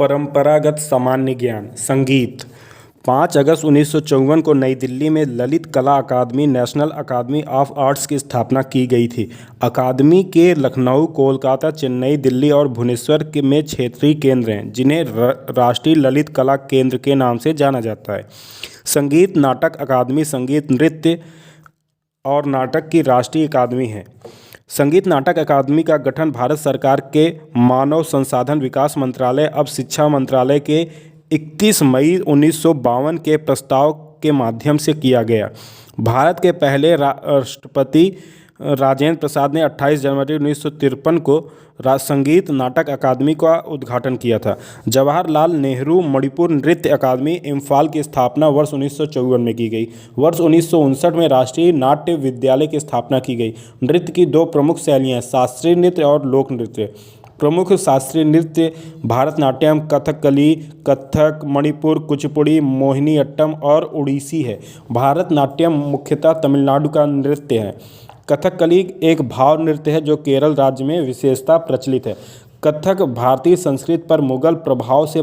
परंपरागत सामान्य ज्ञान संगीत। 5 अगस्त 1954 को नई दिल्ली में ललित कला अकादमी नेशनल अकादमी ऑफ आर्ट्स की स्थापना की गई थी। अकादमी के लखनऊ, कोलकाता, चेन्नई, दिल्ली और भुवनेश्वर में क्षेत्रीय केंद्र हैं, जिन्हें राष्ट्रीय ललित कला केंद्र के नाम से जाना जाता है। संगीत नाटक अकादमी संगीत, नृत्य और नाटक की राष्ट्रीय अकादमी है। संगीत नाटक अकादमी का गठन भारत सरकार के मानव संसाधन विकास मंत्रालय, अब शिक्षा मंत्रालय के 31 मई 1952 के प्रस्ताव के माध्यम से किया गया। भारत के पहले राष्ट्रपति राजेंद्र प्रसाद ने 28 जनवरी 1953 को संगीत नाटक अकादमी का उद्घाटन किया था। जवाहरलाल नेहरू मणिपुर नृत्य अकादमी, इम्फाल की स्थापना वर्ष 1954 में की गई। वर्ष 1959 में राष्ट्रीय नाट्य विद्यालय की स्थापना की गई। नृत्य की 2 प्रमुख शैलियाँ शास्त्रीय नृत्य और लोक नृत्य। प्रमुख शास्त्रीय नृत्य भारतनाट्यम, कथकली, कथक, मणिपुर, कुचिपुड़ी, मोहिनीअट्टम और ओडिसी है। भारतनाट्यम मुख्यतः तमिलनाडु का नृत्य है। कथकली एक भाव नृत्य है जो केरल राज्य में विशेषता प्रचलित है। कथक भारतीय संस्कृति पर मुगल प्रभाव से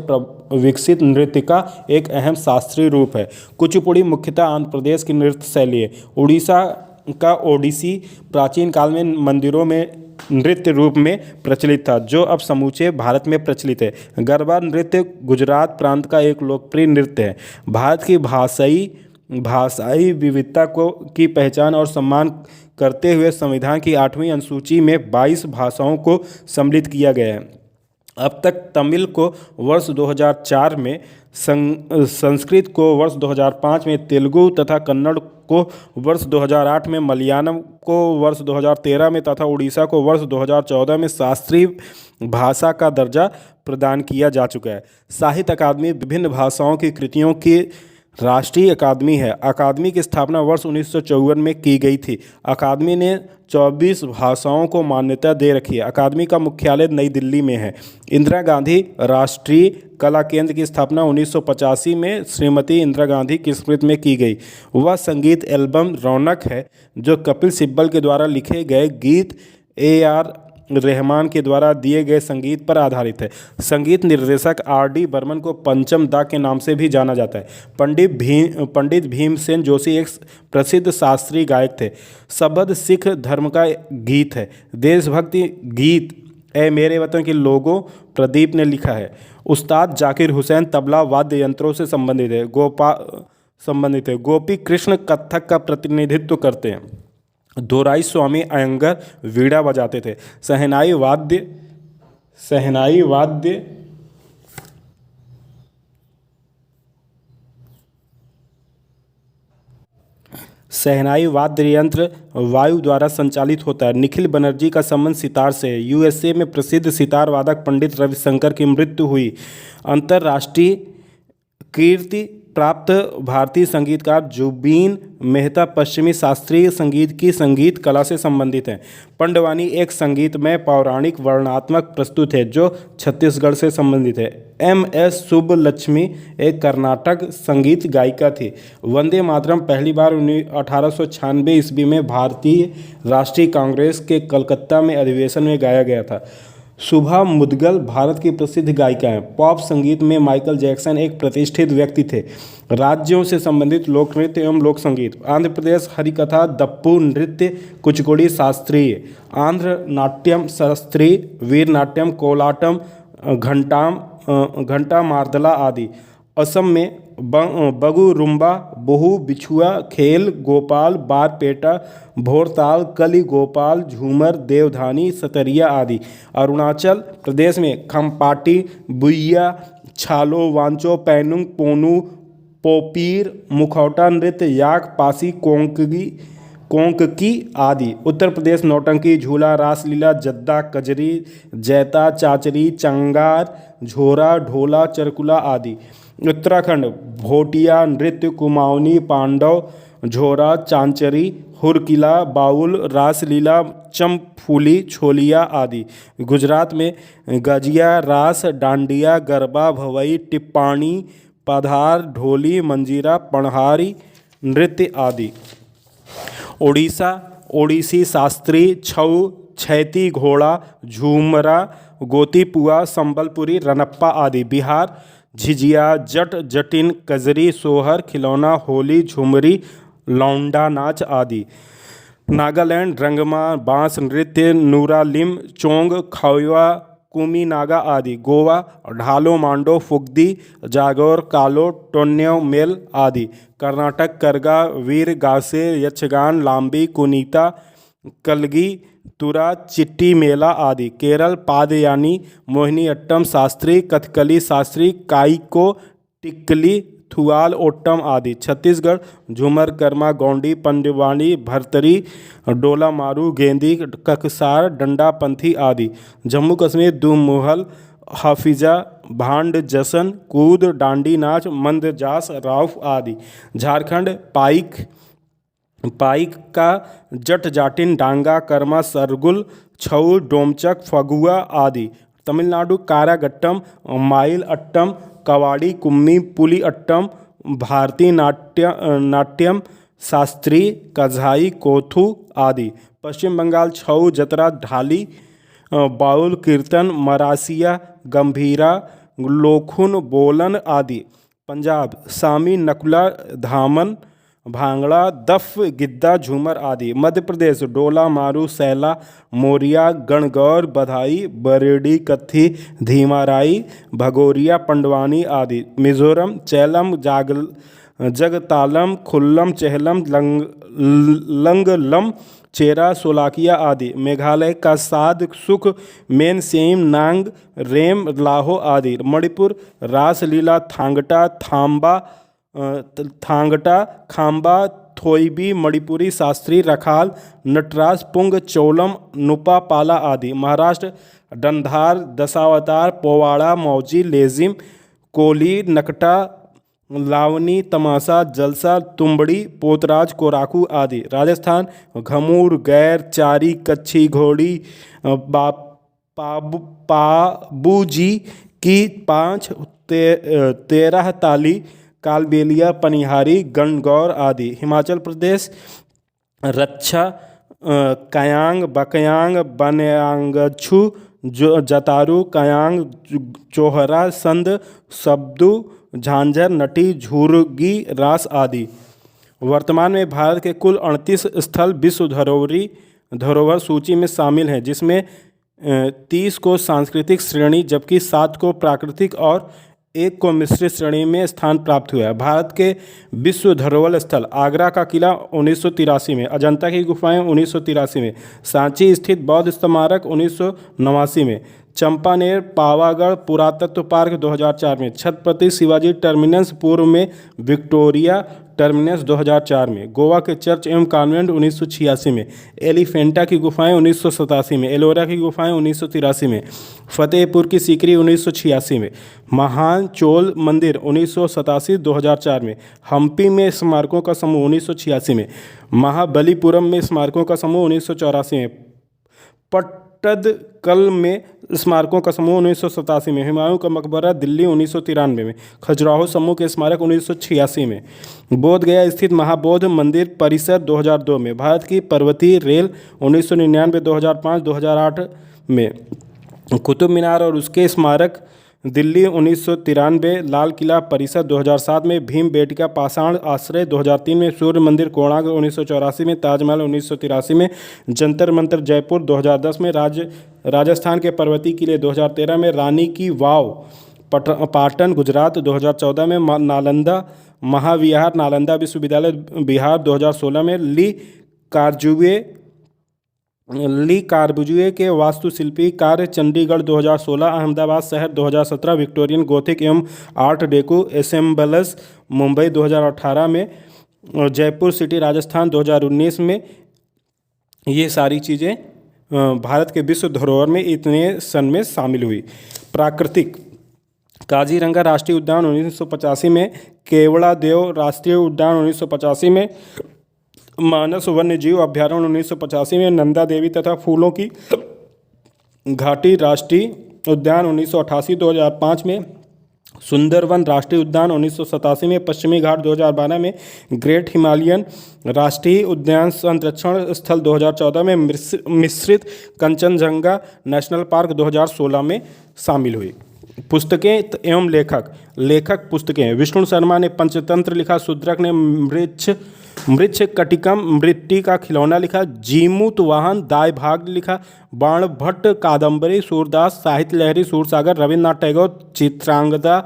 विकसित नृत्य का एक अहम शास्त्रीय रूप है। कुचिपुड़ी मुख्यतः आंध्र प्रदेश की नृत्य शैली है। उड़ीसा का ओडिसी प्राचीन काल में मंदिरों में नृत्य रूप में प्रचलित था, जो अब समूचे भारत में प्रचलित है। गरबा नृत्य गुजरात प्रांत का एक लोकप्रिय नृत्य है। भारत की भाषाई विविधता की पहचान और सम्मान करते हुए संविधान की 8वीं अनुसूची में 22 भाषाओं को सम्मिलित किया गया है। अब तक तमिल को वर्ष 2004 में, संस्कृत को वर्ष 2005 में, तेलुगु तथा कन्नड़ को वर्ष 2008 में, मलयालम को वर्ष 2013 में तथा उड़ीसा को वर्ष 2014 में शास्त्रीय भाषा का दर्जा प्रदान किया जा चुका है। साहित्य अकादमी विभिन्न भाषाओं की कृतियों की राष्ट्रीय अकादमी है। अकादमी की स्थापना वर्ष 1954 में की गई थी। अकादमी ने 24 भाषाओं को मान्यता दे रखी है। अकादमी का मुख्यालय नई दिल्ली में है। इंदिरा गांधी राष्ट्रीय कला केंद्र की स्थापना 1985 में श्रीमती इंदिरा गांधी की स्मृति में की गई। वह संगीत एल्बम रौनक है, जो कपिल सिब्बल के द्वारा लिखे गए गीत AR रहमान के द्वारा दिए गए संगीत पर आधारित है। संगीत निर्देशक RD बर्मन को पंचम दा के नाम से भी जाना जाता है। पंडित भीमसेन जोशी एक प्रसिद्ध शास्त्रीय गायक थे। शबद सिख धर्म का गीत है। देशभक्ति गीत ए मेरे वतन के लोगों प्रदीप ने लिखा है। उस्ताद जाकिर हुसैन तबला वाद्य यंत्रों से संबंधित है। गोपी कृष्ण कथक का प्रतिनिधित्व करते हैं। दोराई स्वामी अयंगर वीणा बजाते थे। शहनाई वाद्य यंत्र वायु द्वारा संचालित होता है। निखिल बनर्जी का संबंध सितार से है। USA में प्रसिद्ध सितार वादक पंडित रविशंकर की मृत्यु हुई। अंतर्राष्ट्रीय कीर्ति प्राप्त भारतीय संगीतकार जुबीन मेहता पश्चिमी शास्त्रीय संगीत की संगीत कला से संबंधित हैं। पंडवानी एक संगीतमय पौराणिक वर्णनात्मक प्रस्तुत है जो छत्तीसगढ़ से संबंधित है। MS सुब्बलक्ष्मी एक कर्नाटक संगीत गायिका थी। वंदे मातरम पहली बार 1896 ईस्वी में भारतीय राष्ट्रीय कांग्रेस के कलकत्ता में अधिवेशन में गाया गया था। शुभा मुदगल भारत की प्रसिद्ध गायिका हैं। पॉप संगीत में माइकल जैक्सन एक प्रतिष्ठित व्यक्ति थे। राज्यों से संबंधित लोक नृत्य एवं लोक संगीत। आंध्र प्रदेश हरिकथा, दप्पू नृत्य, कुचिपुड़ी शास्त्रीय, आंध्र नाट्यम शास्त्रीय, वीर नाट्यम, कोलाटम, घंटा मार्दला आदि। असम में बगु रुम्बा, बहु बिछुआ खेल, गोपाल, बारपेटा, भोरताल, कली गोपाल, झूमर, देवधानी, सतरिया आदि। अरुणाचल प्रदेश में खम्पाटी, बुइया, छालो, वांचो, पैनुंग, पोनू, पोपीर, मुखौटा नृत्य, याक, पासी, कोंककी आदि। उत्तर प्रदेश नौटंकी, झूला, रासलीला, जद्दा, कजरी, जैता, चाचरी, चंगार, झोरा, ढोला, चरकुला आदि। उत्तराखंड भोटिया नृत्य, कुमाऊनी, पांडव, झोरा, चांचरी, हुरकिला, बाउल, रासलीला, चमफूली, छोलिया आदि। गुजरात में गजिया, रास, डांडिया, गरबा, भवई, टिप्पाणी, पधार, ढोली, मंजीरा, पणहारी नृत्य आदि। ओडिशा ओडिसी शास्त्रीय, छऊ, छैती घोड़ा, झूमरा, गोतीपुआ, संबलपुरी, रनप्पा आदि। बिहार झिझिया, जट, जटिन, कजरी, सोहर, खिलौना, होली, झुमरी, लौंडा नाच आदि। नागालैंड रंगमा, बांस नृत्य, नूरालिम, चोंग, खायवा, कुमी नागा आदि। गोवा ढालो, मांडो, फुगदी, जागोर, कालो, टोन्यो मेल आदि। कर्नाटक करगा, वीर गासे, यक्षगान, लांबी, कुनीता, कलगी, तुरा, चिट्टी मेला आदि। केरल पादयानी, मोहिनीअट्टम, शास्त्रीय, कथकली शास्त्रीय, काइको, टिक्कली, थुआल, ओट्टम आदि। छत्तीसगढ़ झूमर, कर्मा, गोंडी, पंडवानी, भरतरी, डोला मारू, गेंदी, ककसार, डंडापंथी आदि। जम्मू कश्मीर दुमुहल, हाफिजा, भांड, जसन, कूद, डांडी नाच, मंदजास, राउफ आदि। झारखंड पाइक का, जट जाटिन, डांगा, कर्मा, सरगुल, छऊ, डोमचक, फगुआ आदि। तमिलनाडु कारगट्टम, माइल अट्टम, कवाड़ी, कुम्मी, पुली अट्टम, भारतीय नाट्यम, शास्त्रीय, कझाई, कोथू आदि। पश्चिम बंगाल छऊ, जतरा, ढाली, बाउल, कीर्तन, मरासिया, गंभीरा, लोखुन, बोलन आदि। पंजाब सामी, नकुला, धामन, भांगड़ा, दफ, गिद्दा, झूमर आदि। मध्य प्रदेश डोला मारू, सैला, मोरिया, गणगौर, बधाई, बरेडी, कत्थी, धीमाराई, भगोरिया, पंडवानी आदि। मिजोरम चैलम, जगतालम, खुल्लम, चहलम, लंगलम, चेरा, सोलाकिया आदि। मेघालय का साद, सुख, मेनसेम, नांग, रेम, लाहो आदि। मणिपुर रासलीला, थांगटा, खाम्बा, थोईबी, मणिपुरी शास्त्रीय, रखाल, नटराज, पुंग, चोलम, नुपा, पाला आदि। महाराष्ट्र डंधार, दशावतार, पोवाड़ा, मौजी, लेजिम, कोली, नकटा, लावनी, तमाशा, जलसा, तुंबड़ी, पोतराज, कोराकू आदि। राजस्थान घमूर, गैर, चारी, कच्छी, घोड़ी, पाबूजी की, पाँच, 13 ताली, कालबेलिया, पनिहारी, गणगौर आदि। हिमाचल प्रदेश रक्षा, कयांग, बकयांग, बनयांगछू, जतारू, कयांग, चोहरा, संद, सब्दू, झांझर, नटी, झुर्गी, रास आदि। वर्तमान में भारत के कुल 38 स्थल विश्व धरोहर सूची में शामिल हैं, जिसमें 30 को सांस्कृतिक श्रेणी जबकि 7 को प्राकृतिक और 1 को मिश्रित श्रेणी में स्थान प्राप्त हुआ है। भारत के विश्व धरोहर स्थल: आगरा का किला 1983 में, अजंता की गुफाएं 1983 में, सांची स्थित बौद्ध स्मारक 1989 में, चंपानेर पावागढ़ पुरातत्व पार्क 2004 में, छत्रपति शिवाजी टर्मिनस पूर्व में विक्टोरिया टर्मिनस 2004 में, गोवा के चर्च एवं कॉन्वेंट 1986 में, एलिफेंटा की गुफाएं 1987 में, एलोरा की गुफाएं 1983 में, फतेहपुर की सीकरी 1986 में, महान चोल मंदिर 1987-2004 में, हम्पी में स्मारकों का समूह 1986 में, महाबलीपुरम में स्मारकों का समूह 1984 में, पट्टदकल में स्मारकों का समूह 1987 में, हुमायूं का मकबरा दिल्ली 1993 में, खजुराहो समूह के स्मारक 1986 में, बोध गया स्थित महाबोध मंदिर परिसर 2002 में, भारत की पर्वतीय रेल 1999, 2005, 2008 में, कुतुब मीनार और उसके स्मारक दिल्ली 1993, लाल किला परिसर 2007 में, भीम बेटिका पाषाण आश्रय 2003 में, सूर्य मंदिर कोणार्क 1984 में, ताजमहल 1983 में, जंतर मंतर जयपुर 2010 में, राजस्थान के पर्वतीय किले 2013 में, रानी की वाव पाटन गुजरात 2014 में, नालंदा महाविहार नालंदा विश्वविद्यालय बिहार 2016 में, ली कार्बुजिए के वास्तुशिल्पी कार्य चंडीगढ़ 2016, अहमदाबाद शहर 2017, विक्टोरियन गोथिक एवं आर्ट डेको एसेंबल्स मुंबई 2018 में, और जयपुर सिटी राजस्थान 2019 में। ये सारी चीज़ें भारत के विश्व धरोहर में इतने सन में शामिल हुई। प्राकृतिक: काजीरंगा राष्ट्रीय उद्यान 1985 में, केवड़ा देव राष्ट्रीय उद्यान 1985 में, मानस वन्यजीव अभ्यारण्य 1985 में, नंदा देवी तथा फूलों की घाटी राष्ट्रीय उद्यान 1988-2005 में, सुंदरवन राष्ट्रीय उद्यान 1987 में, पश्चिमी घाट 2012 में, ग्रेट हिमालयन राष्ट्रीय उद्यान संरक्षण स्थल 2014 में, मिश्रित कंचनजंगा नेशनल पार्क 2016 में शामिल हुई। पुस्तकें एवं लेखक पुस्तकें: विष्णु शर्मा ने पंचतंत्र लिखा, शूद्रक ने मृच्छ कटिकम मृट्टी का खिलौना लिखा, जीमूत वाहन दाय भाग लिखा, बाणभट्ट कादंबरी, सूरदास साहित्य लहरी, सूरसागर, रविन्द्रनाथ टैगोर चित्रांगदा,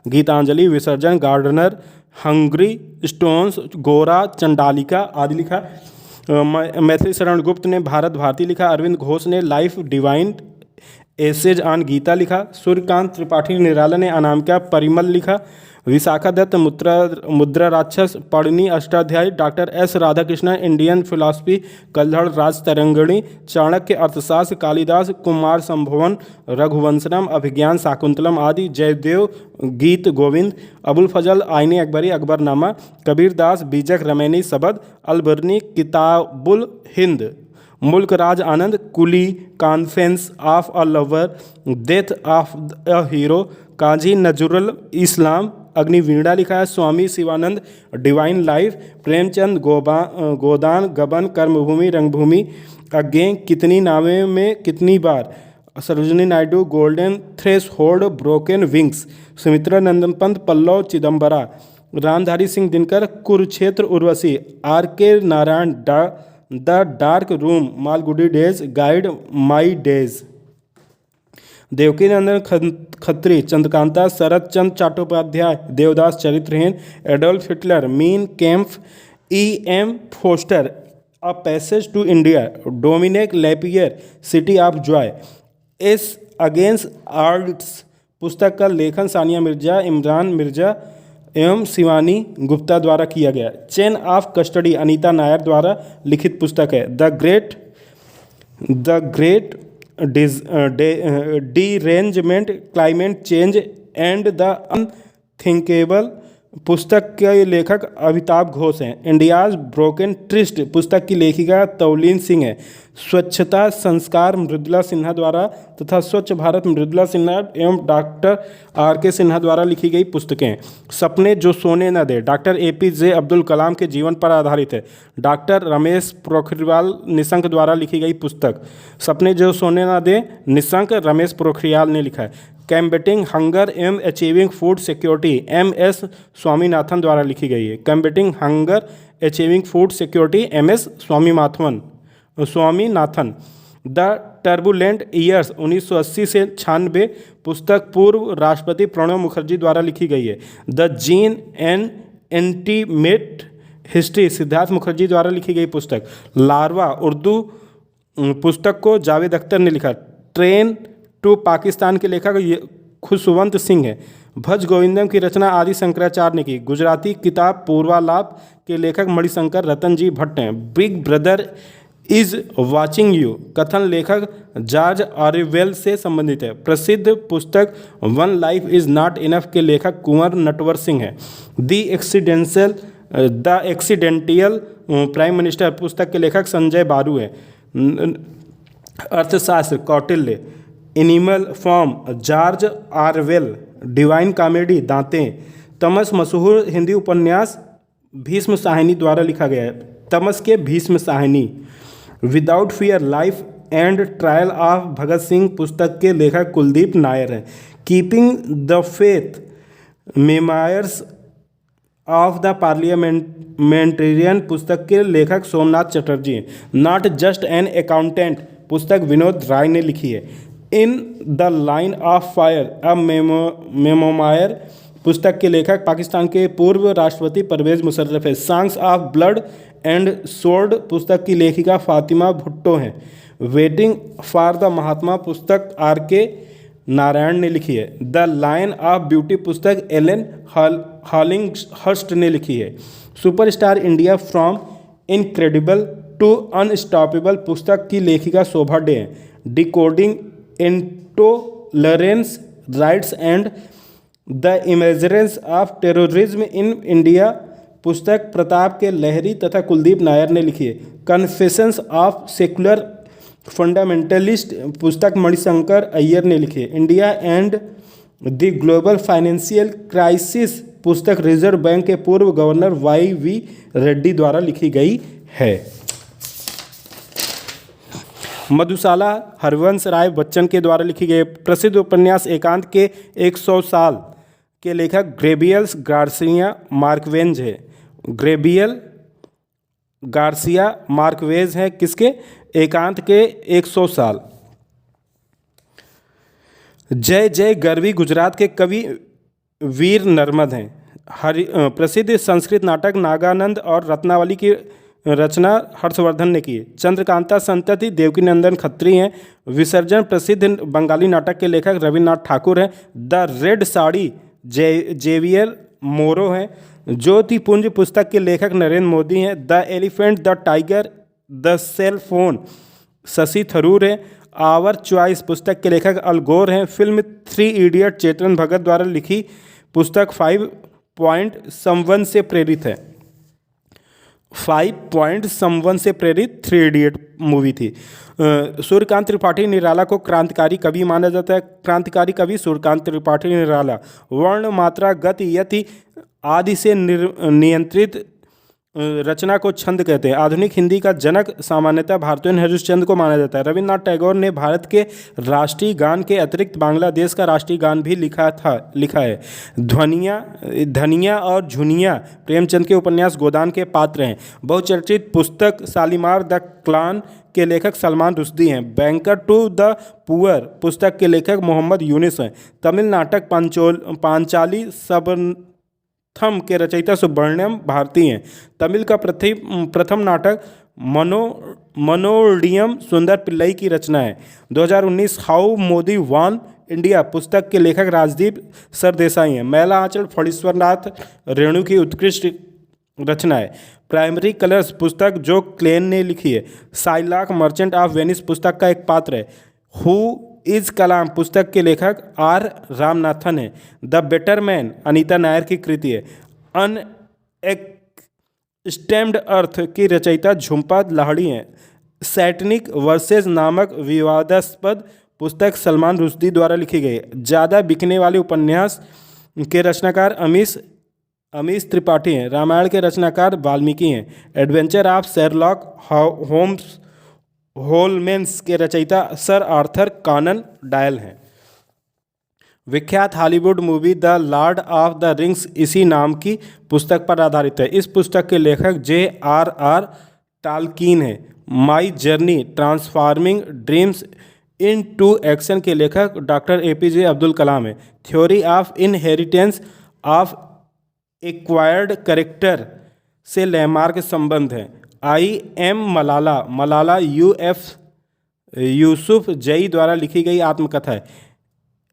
गीतांजलि, विसर्जन, गार्डनर, हंग्री स्टोन्स, गोरा, चंडालिका आदि लिखा। मैथिली शरण गुप्त ने भारत भारती लिखा, अरविंद घोष ने life divine essays on Gita लिखा, सूर्यकांत त्रिपाठी निराला ने अनामिका परिमल लिखा, विशाखा दत्त मुद्रा राक्षस पढ़नी Ashtadhyayi, doctor S Radhakrishnan Indian philosophy, Kalhana Rajatarangini, Chanakya Arthashastra, Kalidas Kumar संभवन रघुवंशनम अभिज्ञान शाकुंतलम आदि, जयदेव गीत गोविंद, अबुल फजल आईने अकबरी अकबरनामा, कबीरदास बीजक रमैनी शबद, अलबर्नी Kitabul Hind, Mulk Raj Anand, coolie confession of a lover, death of a hero, Kazi Nazrul Islam Agnibina लिखा है, स्वामी शिवानंद डिवाइन लाइफ, प्रेमचंद गोदान गबन कर्मभूमि रंगभूमि, अगें कितनी नावें में कितनी बार, Sarojini Naidu golden threshold broken wings, Sumitra Nandan Pant Pallav Chidambara, Ramdhari Singh Dinkar Kurukshetra Urvashi, R K Narayan the dark room, Malgudi days guide my days, Devaki Nandan Khatri Chandrakanta, Sharat Chandra Chattopadhyay Devdas Charitraheen, Adolf Hitler Mein Kampf, E M Forster a passage to India, Dominique Lapierre city of joy, S against arts पुस्तक का लेखन सानिया मिर्जा, इमरान मिर्जा एवं शिवानी गुप्ता द्वारा किया गया। Chain of custody Anita Nair द्वारा लिखित पुस्तक है। The great derangement climate change and the unthinkable पुस्तक के लेखक अमिताभ घोष हैं। इंडियाज ब्रोकन ट्रिस्ट पुस्तक की लेखिका तौलीन सिंह है। स्वच्छता संस्कार मृदुला सिन्हा द्वारा तथा स्वच्छ भारत मृदुला सिन्हा एवं डॉक्टर आर के सिन्हा द्वारा लिखी गई पुस्तकें। सपने जो सोने न दे डॉक्टर APJ अब्दुल कलाम के जीवन पर आधारित है। डॉक्टर रमेश पोखरियाल निशंक द्वारा लिखी गई पुस्तक सपने जो सोने न दे निशंक रमेश पोखरियाल ने लिखा है। कम्बेटिंग hunger and achieving food security MS Swaminathan द्वारा लिखी गई है। कम्बेटिंग hunger achieving food security MS Swaminathan. The turbulent years 1980 से 96 पुस्तक पूर्व राष्ट्रपति प्रणब मुखर्जी द्वारा लिखी गई है। The gene and intimate history Siddharth Mukherjee द्वारा लिखी गई पुस्तक। लार्वा उर्दू पुस्तक को जावेद अख्तर ने लिखा। ट्रेन टू पाकिस्तान के लेखक खुशवंत सिंह है। भज गोविंदम की रचना आदि शंकराचार्य ने की। गुजराती किताब पूर्वालाप के लेखक मणिशंकर रतनजी भट्ट हैं। Big brother is watching you कथन लेखक जॉर्ज ऑरवेल से संबंधित है। प्रसिद्ध पुस्तक one life is not enough के लेखक कुंवर नटवर सिंह है। द एक्सीडेंटियल प्राइम मिनिस्टर पुस्तक के लेखक संजय बारू है। Arthashastra Kautilya. Animal farm George Orwell. Divine comedy Dante. Tamas मशहूर हिंदी उपन्यास भीष्म साहनी द्वारा लिखा गया है। तमस के Bhisham Sahni. Without fear life and trial of Bhagat Singh पुस्तक के लेखक कुलदीप नायर हैं। Keeping the faith memoirs of the parliamentarian पुस्तक के लेखक सोमनाथ चटर्जी हैं। नॉट जस्ट एन अकाउंटेंट पुस्तक विनोद राय ने लिखी है। In the line of fire a memoir पुस्तक के लेखक पाकिस्तान के पूर्व राष्ट्रपति परवेज मुशर्रफ है। Songs of blood and sword पुस्तक की लेखिका फातिमा भुट्टो हैं। वेटिंग फॉर द महात्मा पुस्तक RK नारायण ने लिखी है। द लाइन ऑफ ब्यूटी पुस्तक एलन हॉलिंगहर्स्ट ने लिखी है। Superstar India from incredible to unstoppable पुस्तक की लेखिका शोभा डे हैं। Decoding intolerance riots and the emergence of terrorism in India पुस्तक प्रताप के लहरी तथा कुलदीप नायर ने लिखी है। कन्फेशंस ऑफ सेकुलर फंडामेंटलिस्ट पुस्तक मणिशंकर अय्यर ने लिखी है। India and the global financial crisis पुस्तक रिजर्व बैंक के पूर्व गवर्नर YV रेड्डी द्वारा लिखी गई है। मधुशाला हरवंश राय बच्चन के द्वारा लिखी गई प्रसिद्ध उपन्यास एकांत के 100 साल के लेखक गैब्रियल गार्सिया मार्क्वेज है। गैब्रियल गार्सिया मार्क्वेज है किसके? एकांत के 100 साल। जय जय गरवी गुजरात के कवि वीर नर्मद हैं। प्रसिद्ध संस्कृत नाटक नागानंद और रत्नावली की रचना हर्षवर्धन ने की। चंद्रकांता संतति देवकीनंदन खत्री हैं। विसर्जन प्रसिद्ध बंगाली नाटक के लेखक रविन्द्रनाथ ठाकुर हैं। द रेड साड़ी जेवियर मोरो हैं। ज्योतिपुंज पुस्तक के लेखक नरेंद्र मोदी हैं। The elephant the tiger the cell phone Shashi Tharoor हैं। आवर चॉइस पुस्तक के लेखक अल गोर हैं। फिल्म 3 इडियट चेतन भगत द्वारा लिखी पुस्तक 5 पॉइंट समवन से प्रेरित है। 5 पॉइंट समवन से प्रेरित 3 इडियट मूवी थी। सूर्यकांत त्रिपाठी निराला को क्रांतिकारी कवि माना जाता है। क्रांतिकारी कवि सूर्यकांत त्रिपाठी निराला वर्ण मात्रा गति यति आदि से नियंत्रित रचना को छंद कहते हैं। आधुनिक हिंदी का जनक सामान्यतः भारतेंदु हरिश्चंद्र को माना जाता है। रविन्द्रनाथ टैगोर ने भारत के राष्ट्रीय गान के अतिरिक्त बांग्लादेश का राष्ट्रीय गान भी लिखा है। धनिया और झुनिया प्रेमचंद के उपन्यास गोदान के पात्र हैं। बहुचर्चित पुस्तक शालीमार द क्लान के लेखक सलमान रुश्दी हैं। बैंकर टू द पुअर पुस्तक के लेखक मोहम्मद यूनिस हैं। तमिल नाटक पांचाली सबथम के रचयिता सुब्रमण्यम भारती हैं। तमिल का प्रथम नाटक मनोडियम सुंदर पिल्लई की रचना है। 2019 हाउ मोदी वन इंडिया पुस्तक के लेखक राजदीप सरदेसाई हैं। मैला आंचल फणीश्वरनाथ रेणु की उत्कृष्ट रचना है। प्राइमरी कलर्स पुस्तक जो क्लेन ने लिखी है। साइलाक मर्चेंट ऑफ वेनिस पुस्तक का एक पात्र है। हु इज कलाम पुस्तक के लेखक R रामनाथन है। The better man Anita Nair की कृति है। अनएक्सटेम्ड अर्थ की रचयिता झुम्पा लाहिड़ी हैं। सैटनिक वर्सेस नामक विवादास्पद पुस्तक सलमान रुश्दी द्वारा लिखी गई है। ज़्यादा बिकने वाले उपन्यास के रचनाकार अमीश त्रिपाठी हैं। रामायण के रचनाकार वाल्मीकि हैं। एडवेंचर ऑफ शेरलॉक होम्स होलमेन्स के रचयिता सर आर्थर कॉनन डॉयल हैं। विख्यात Hollywood movie the Lord of the rings इसी नाम की पुस्तक पर आधारित है। इस पुस्तक के लेखक J.R.R. टॉलकिन हैं। My journey transforming dreams into action के लेखक डॉक्टर APJ अब्दुल कलाम हैं। Theory of inheritance of acquired character से लैमार्क संबंध है। आई एम मलाला यूसुफ जई द्वारा लिखी गई आत्मकथा है।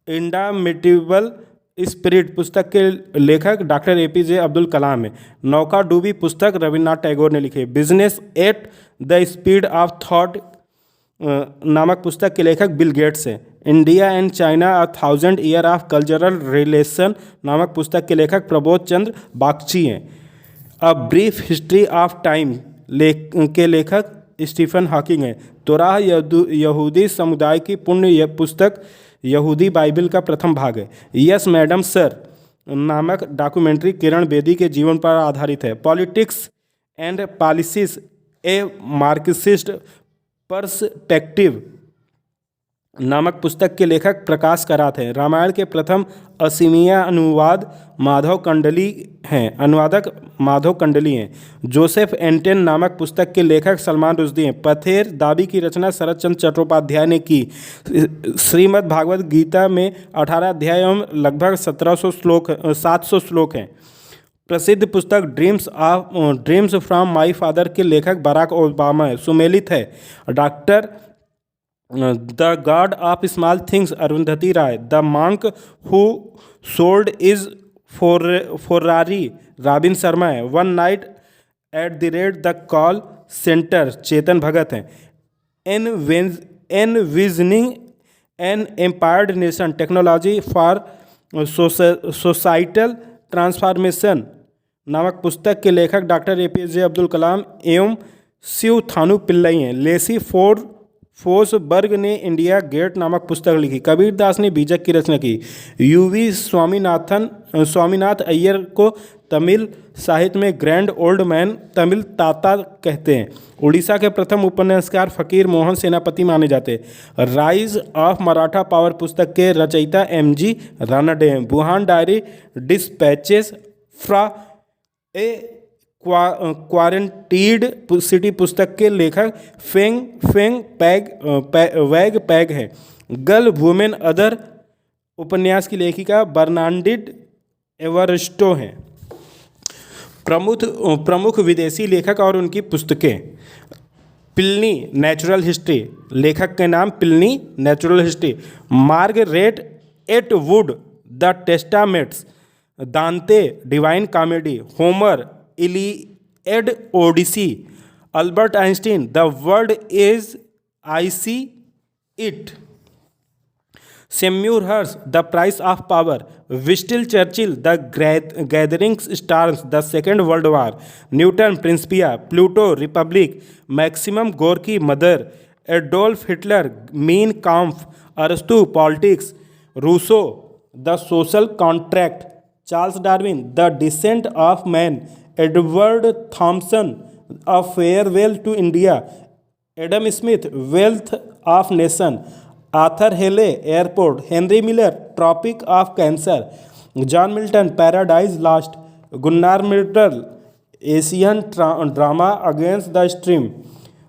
इंडामिटेबल स्पिरिट पुस्तक के लेखक डॉक्टर APJ अब्दुल कलाम है। नौका डूबी पुस्तक रविन्द्रनाथ टैगोर ने लिखी है। Business at the speed of thought नामक पुस्तक के लेखक बिल गेट्स हैं। India and China 1000 year of cultural relation नामक पुस्तक के लेखक प्रबोध चंद्र बागची हैं। A brief history of time के लेखक स्टीफन हॉकिंग हैं। तोराह यहूदी समुदाय की पुण्य पुस्तक यहूदी बाइबल का प्रथम भाग है। यस मैडम सर नामक डॉक्यूमेंट्री किरण बेदी के जीवन पर आधारित है। Politics and policies A Marxist perspective नामक पुस्तक के लेखक प्रकाश करात हैं। रामायण के प्रथम असमिया अनुवादक माधव कंडली हैं। जोसेफ एंटेन नामक पुस्तक के लेखक सलमान रुश्दी हैं। पथेर दाबी की रचना शरद चंद्र चट्टोपाध्याय ने की। श्रीमद् भागवत गीता में 18 अध्याय एवं लगभग 700 श्लोक हैं। प्रसिद्ध पुस्तक ड्रीम्स फ्रॉम माई फादर के लेखक बराक ओबामा है। सुमेलित है। Doctor the god of small things Arundhati Roy. The monk who sold his Ferrari Robin Sharma है। One night at the rate the call centre Chetan Bhagat हैं। Envisioning an empowered nation technology for societal transformation नामक पुस्तक के लेखक doctor APJ Abdul कलाम एवं शिव थानु पिल्लई हैं। Lesi Forsberg ने India gate नामक पुस्तक लिखी। कबीरदास ने बीजक की रचना की। यूवी स्वामीनाथ अय्यर को तमिल साहित्य में ग्रैंड ओल्ड मैन तमिल ताता कहते हैं। उड़ीसा के प्रथम उपन्यासकार फकीर मोहन सेनापति माने जाते हैं। राइज ऑफ मराठा पावर पुस्तक के रचयिता एमजी रानडे हैं। Wuhan diary dispatches from a quarantined city पुस्तक के लेखक वैग पैग है। गर्ल वुमेन अदर उपन्यास की लेखिका बर्नार्डिन एवरिस्टो हैं। प्रमुख विदेशी लेखक और उनकी पुस्तकें। प्लिनी नेचुरल हिस्ट्री, लेखक के नाम Pliny natural history. Margaret Atwood the testaments. Dante divine comedy. Homer Iliad Odyssey. Albert Einstein the world as I see it. Seymour Hersh the price of power. Winston Churchill the gathering storm the second world war. Newton Principia. Plato Republic. Maxim Gorky mother. Adolf Hitler Mein Kampf. अरस्तु politics. Rousseau the social contract. Charles Darwin the descent of man. Edward Thomson a farewell to India. Adam Smith wealth of nation. Arthur Hailey airport. Henry Miller tropic of cancer. John Milton paradise lost. Gunnar Myrdal Asian drama against the stream.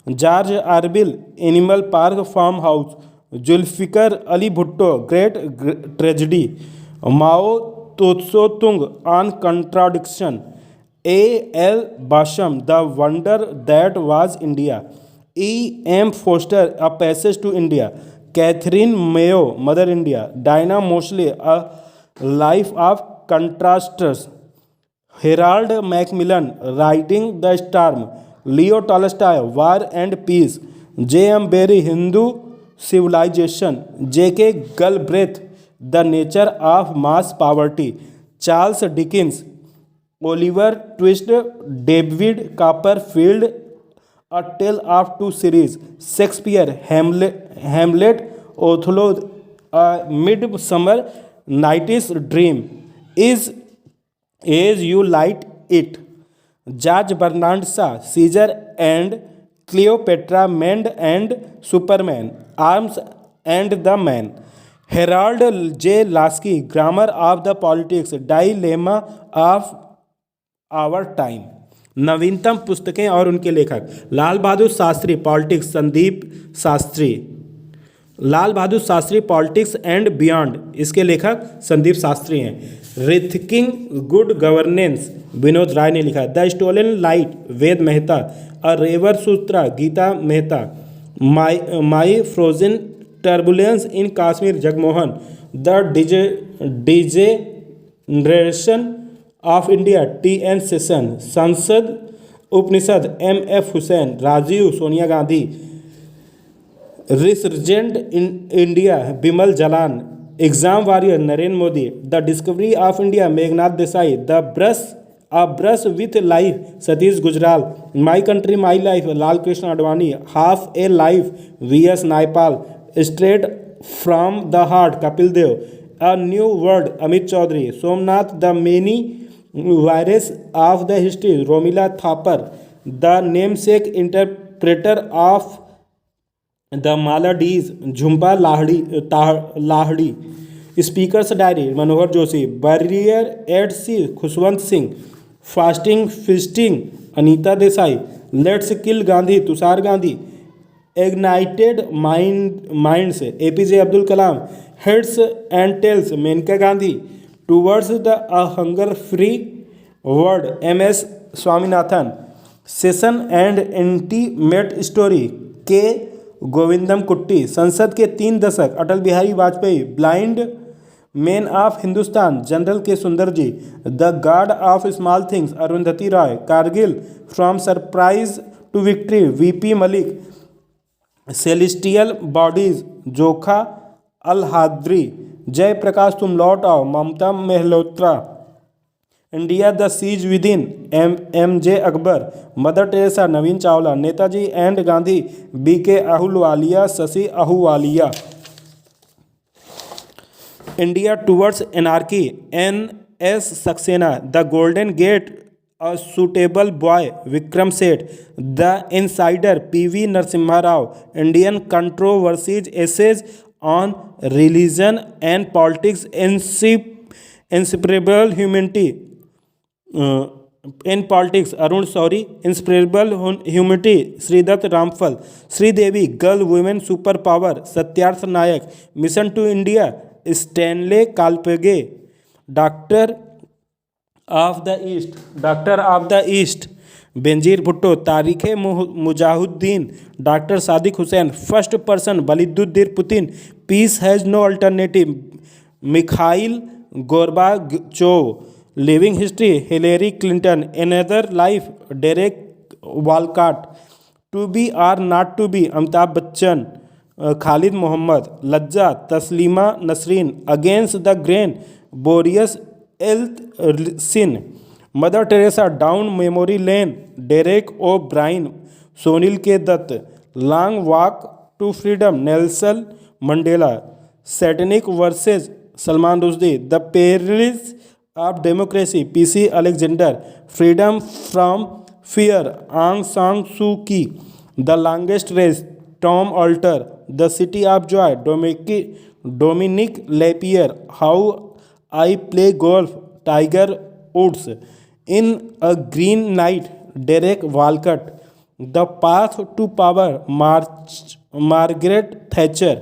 George आर्बिल animal park farm house. Zulfikar Ali Bhutto great tragedy. Mao Tse Tung on contradiction. A L Basham the wonder that was India. E M Forster a passage to India. Katherine Mayo mother India. Diana Mosley a life of contrasts. Harold Macmillan riding the storm. Leo Tolstoy war and peace. J M Barrie Hindu civilisation. J K Galbraith the nature of mass poverty. Charles Dickens Oliver Twist. David Copperfield a tale of two cities. Shakespeare Hamlet. Othello a midsummer night's dream. Is as you like it. George Bernard Shaw Caesar and Cleopatra man and superman. Arms and the man. Harold J Laski grammar of the politics. Dilemma of our time. नवीनतम पुस्तकें और उनके लेखक। लाल Bahadur Shastri politics Sandeep Shastri. Lal Bahadur Shastri politics and beyond, इसके लेखक संदीप शास्त्री हैं। Rethinking good governance Vinod Rai ने लिखा। The stolen light Ved Mehta. A river Sutra Gita Mehta. My frozen turbulence in Kashmir Jagmohan. The degeneration of India T N Seshan. Sansad Upanishad M F Husain. Rajiv Sonia Gandhi. Resurgent India Bimal Jalan. Exam warrior Narendra Modi. The discovery of India Meghnad Desai. The brush with life Satish Gujral. My country my life Lal Krishna Advani. Half a life V S Naipaul. Straight from the heart Kapil Dev. A new world Amit Chaudhuri. Somnath the many voices of the history Romila Thapar. The namesake interpreter of the maladies Jhumpa Lahiri. Speaker's diary Manohar Joshi. Barrier at sea Khushwant Singh. Fasting feasting Anita Desai. Let's kill Gandhi Tushar Gandhi. Ignited minds APJ Abdul Kalam. Heads and tails Maneka Gandhi. Towards the hunger free world M S Swaminathan. Session and intimate story K Govindan Kutty. संसद के 3 दशक Atal Bihari Vajpayee. Blind man of Hindustan general K Sundar ji. The god of small things Arundhati Roy. Kargil from surprise to victory VP Malik. Celestial bodies Jokha Al हाद्री। जय प्रकाश तुम लौट आओ Mamta Malhotra. India the siege within, M J Akbar, mother Teresa, Naveen Chawla, Netaji and Gandhi, B K Ahluwalia, Shashi Ahluwalia. India towards anarchy, N S Saxena, the golden gate, a suitable boy, Vikram Seth, the insider, PV Narasimha Rao, Indian controversies, essays on religion and politics, inseparable humanity, in politics Arun Shourie, inseparable humanity, Shridath Ramphal, Sridevi, girl women super power, Satyarth Nayak, mission to India, Stanley Kalpage, doctor of the east, Benazir Bhutto, Tarikh Mujahideen, doctor Sadiq Hussain, first person, Vladimir Putin, peace has no alternative, Mikhail Gorbachev, living history, Hillary Clinton, another life, Derek Walcott, to be or not to be, Amitabh Bachchan, Khalid Mohammad, Lajja, Taslima Nasrin, against the grain, Boris Yeltsin, mother Teresa, down memory lane, Derek O'Brien, Sunil K Dutt, long walk to freedom, Nelson Mandela, satanic verses Salman Rushdie, the perils of democracy, PC Alexander, freedom from fear, Aung San Suu Kyi, the longest race, Tom Alter, the city of joy, Dominique Lapierre, how I play golf, Tiger Woods, in a green knight, Derek Walcott, the path to power, Margaret Thatcher,